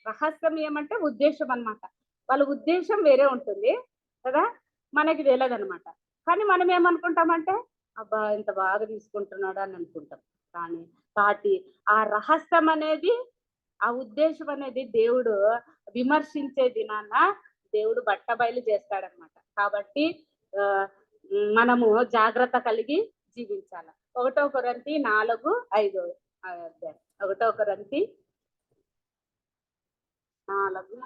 రహస్యం ఏమంటే ఉద్దేశం అన్నమాట. వాళ్ళ ఉద్దేశం వేరే ఉంటుంది కదా, మనకి తెలియదు అనమాట. కానీ మనం ఏమనుకుంటామంటే అబ్బా ఇంత బాగా తీసుకుంటున్నాడు అని అనుకుంటాం. కానీ వాటి ఆ రహస్యం అనేది, ఆ ఉద్దేశం అనేది దేవుడు విమర్శించే దినాన దేవుడు బట్టబయలు చేస్తాడనమాట. కాబట్టి ఆ మనము జాగ్రత్త కలిగి జీవించాలి. 1 కొరింథీ 4:5 అధ్యాయం. 1 కొరింథీ 4.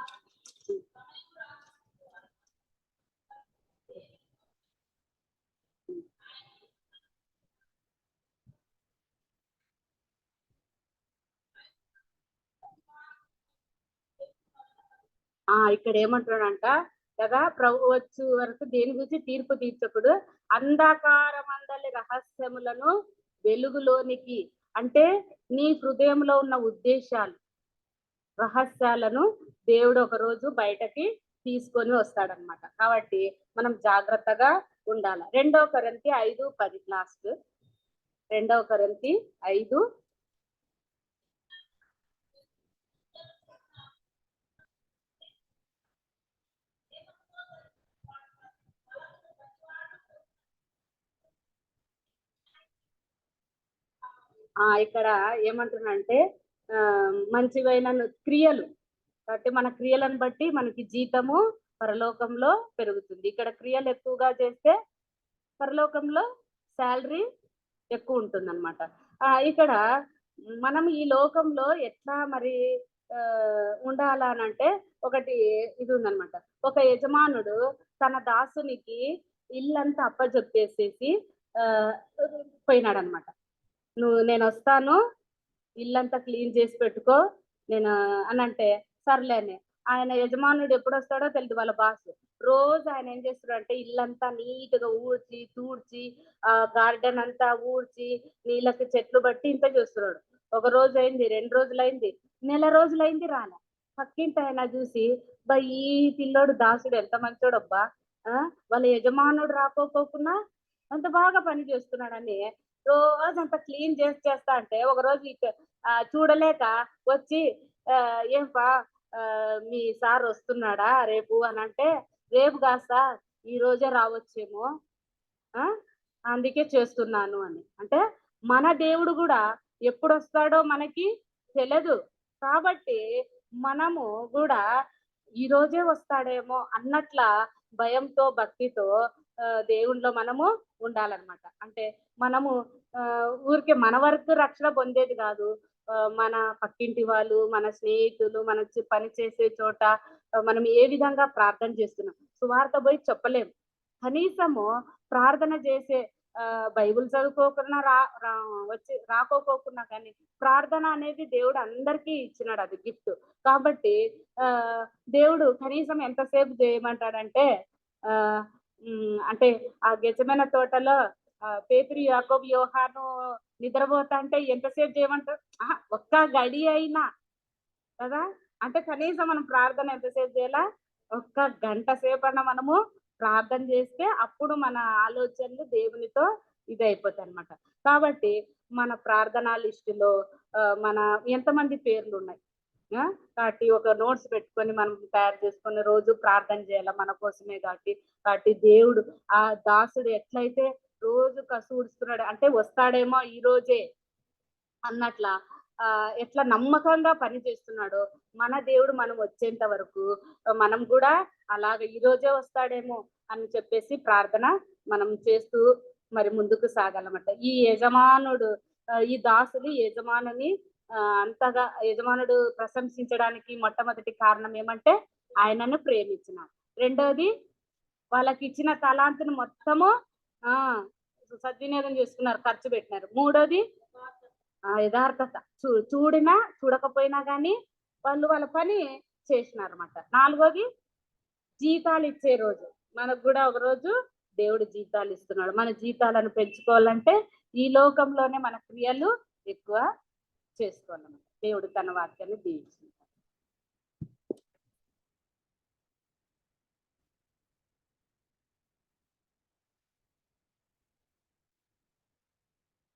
ఇక్కడ ఏమంటున్నాడంట కదా, ప్రభు వచ్చు వరకు దేని గురించి తీర్పు తీర్చకుడు, అంధకారమందలి రహస్యములను వెలుగులోనికి, అంటే నీ హృదయంలో ఉన్న ఉద్దేశాలు, రహస్యాలను దేవుడు ఒక రోజు బయటకి తీసుకొని వస్తాడనమాట. కాబట్టి మనం జాగ్రత్తగా ఉండాలి. 2 కొరింథీ 5:10 లాస్ట్. 2 కొరింథీ 5. ఇక్కడ ఏమంటున్నానంటే మంచివైన క్రియలు, కాబట్టి మన క్రియలను బట్టి మనకి జీతము పరలోకంలో పెరుగుతుంది. ఇక్కడ క్రియలు ఎక్కువగా చేస్తే పరలోకంలో శాలరీ ఎక్కువ ఉంటుంది అనమాట. ఇక్కడ మనం ఈ లోకంలో ఎట్లా మరి ఉండాలనంటే ఒకటి ఇది ఉందనమాట. ఒక యజమానుడు తన దాసునికి ఇల్లంతా అప్పజెప్పేసేసి పోయినాడనమాట. నేను వస్తాను, ఇల్లంతా క్లీన్ చేసి పెట్టుకో నేను అని అంటే సర్లేనే. ఆయన యజమానుడు ఎప్పుడు వస్తాడో తెలియదు, వాళ్ళ బాస్. రోజు ఆయన ఏం చేస్తాడంటే ఇల్లంతా నీట్ గా ఊడ్చి తూడ్చి గార్డెన్ అంతా ఊడ్చి నీళ్ళకి చెట్లు బట్టి ఇంత చేస్తున్నాడు. 1 రోజు అయింది, 2 రోజులైంది, నెల రోజులైంది రాలే. పక్కింటి ఆయన చూసి ఈ పిల్లోడు దాసుడు ఎంత మంచోడబ్బా, వాళ్ళ యజమానుడు రాకపోకున్నా అంత బాగా పని చేస్తున్నాడని రోజంతా క్లీన్ చేస్తా అంటే ఒక రోజు చూడలేక వచ్చి ఏంపా మీ సార్ వస్తున్నాడా రేపు అని అంటే, రేపు కాదు సార్ ఈ రోజే రావచ్చేమో, అందుకే చేస్తున్నాను అని. అంటే మన దేవుడు కూడా ఎప్పుడు వస్తాడో మనకి తెలియదు. కాబట్టి మనము కూడా ఈ రోజే వస్తాడేమో అన్నట్ల భయంతో భక్తితో దేవుణ్ణిలో మనము ఉండాలన్నమాట. అంటే మనము ఊరికే మన వరకు రక్షణ పొందేది కాదు, మన పక్కింటి వాళ్ళు, మన స్నేహితులు, మన పని చేసే చోట మనం ఏ విధంగా ప్రార్థన చేస్తున్నాం, సువార్త పోయి చెప్పలేము. కనీసము ప్రార్థన చేసే బైబిల్ చదువుకోకున్నా వచ్చి రాకోకోకున్నా కానీ ప్రార్థన అనేది దేవుడు అందరికీ ఇచ్చినాడు, అది గిఫ్ట్. కాబట్టి దేవుడు కనీసం ఎంతసేపు చేయమంటాడంటే అంటే ఆ గెజమైన తోటలో పేతురు యాకోబు యోహాను నిద్రపోతా అంటే ఎంతసేపు చేయమంటారు, ఒక్క గడి అయినా కదా. అంటే కనీసం మనం ప్రార్థన ఎంతసేపు చేయాలా, ఒక్క గంట సేపు అన్న మనము ప్రార్థన చేస్తే అప్పుడు మన ఆలోచనలు దేవునితో ఇది అయిపోతాయి అనమాట. కాబట్టి మన ప్రార్థనా లిస్టులో మన ఎంతమంది పేర్లు ఉన్నాయి, కాబట్టి ఒక నోట్స్ పెట్టుకొని మనం తయారు చేసుకొని రోజు ప్రార్థన చేయాలి మన కోసమే. కాబట్టి దేవుడు ఆ దాసుడు ఎట్లయితే రోజు కసుడుస్తున్నాడు అంటే వస్తాడేమో ఈ రోజే అన్నట్ల ఎట్లా నమ్మకంగా పని చేస్తున్నాడో మన దేవుడు మనం వచ్చేంత వరకు మనం కూడా అలాగ ఈ రోజే వస్తాడేమో అని చెప్పేసి ప్రార్థన మనం చేస్తూ మరి ముందుకు సాగాలన్నమాట. ఈ యజమానుడు ఈ దాసులు యజమానుని అంతగా యజమానుడు ప్రశంసించడానికి మొట్టమొదటి కారణం ఏమంటే ఆయనను ప్రేమించినాడు. రెండోది వాళ్ళకి ఇచ్చిన తలాంతుని మొత్తము ఆ సద్వినియోగం చేసుకున్నారు, ఖర్చు పెట్టినారు. మూడోది యథార్థత, చూడినా చూడకపోయినా కానీ వాళ్ళు వాళ్ళ పని చేసినారు అన్నమాట. నాలుగోది జీతాలు ఇచ్చే రోజు. మనకు కూడా ఒక రోజు దేవుడు జీతాలు ఇస్తున్నాడు. మన జీతాలను పెంచుకోవాలంటే ఈ లోకంలోనే మన క్రియలు ఎక్కువ చేసుకోవాలన్నమాట. దేవుడు తన వాక్యాన్ని దీవించింది.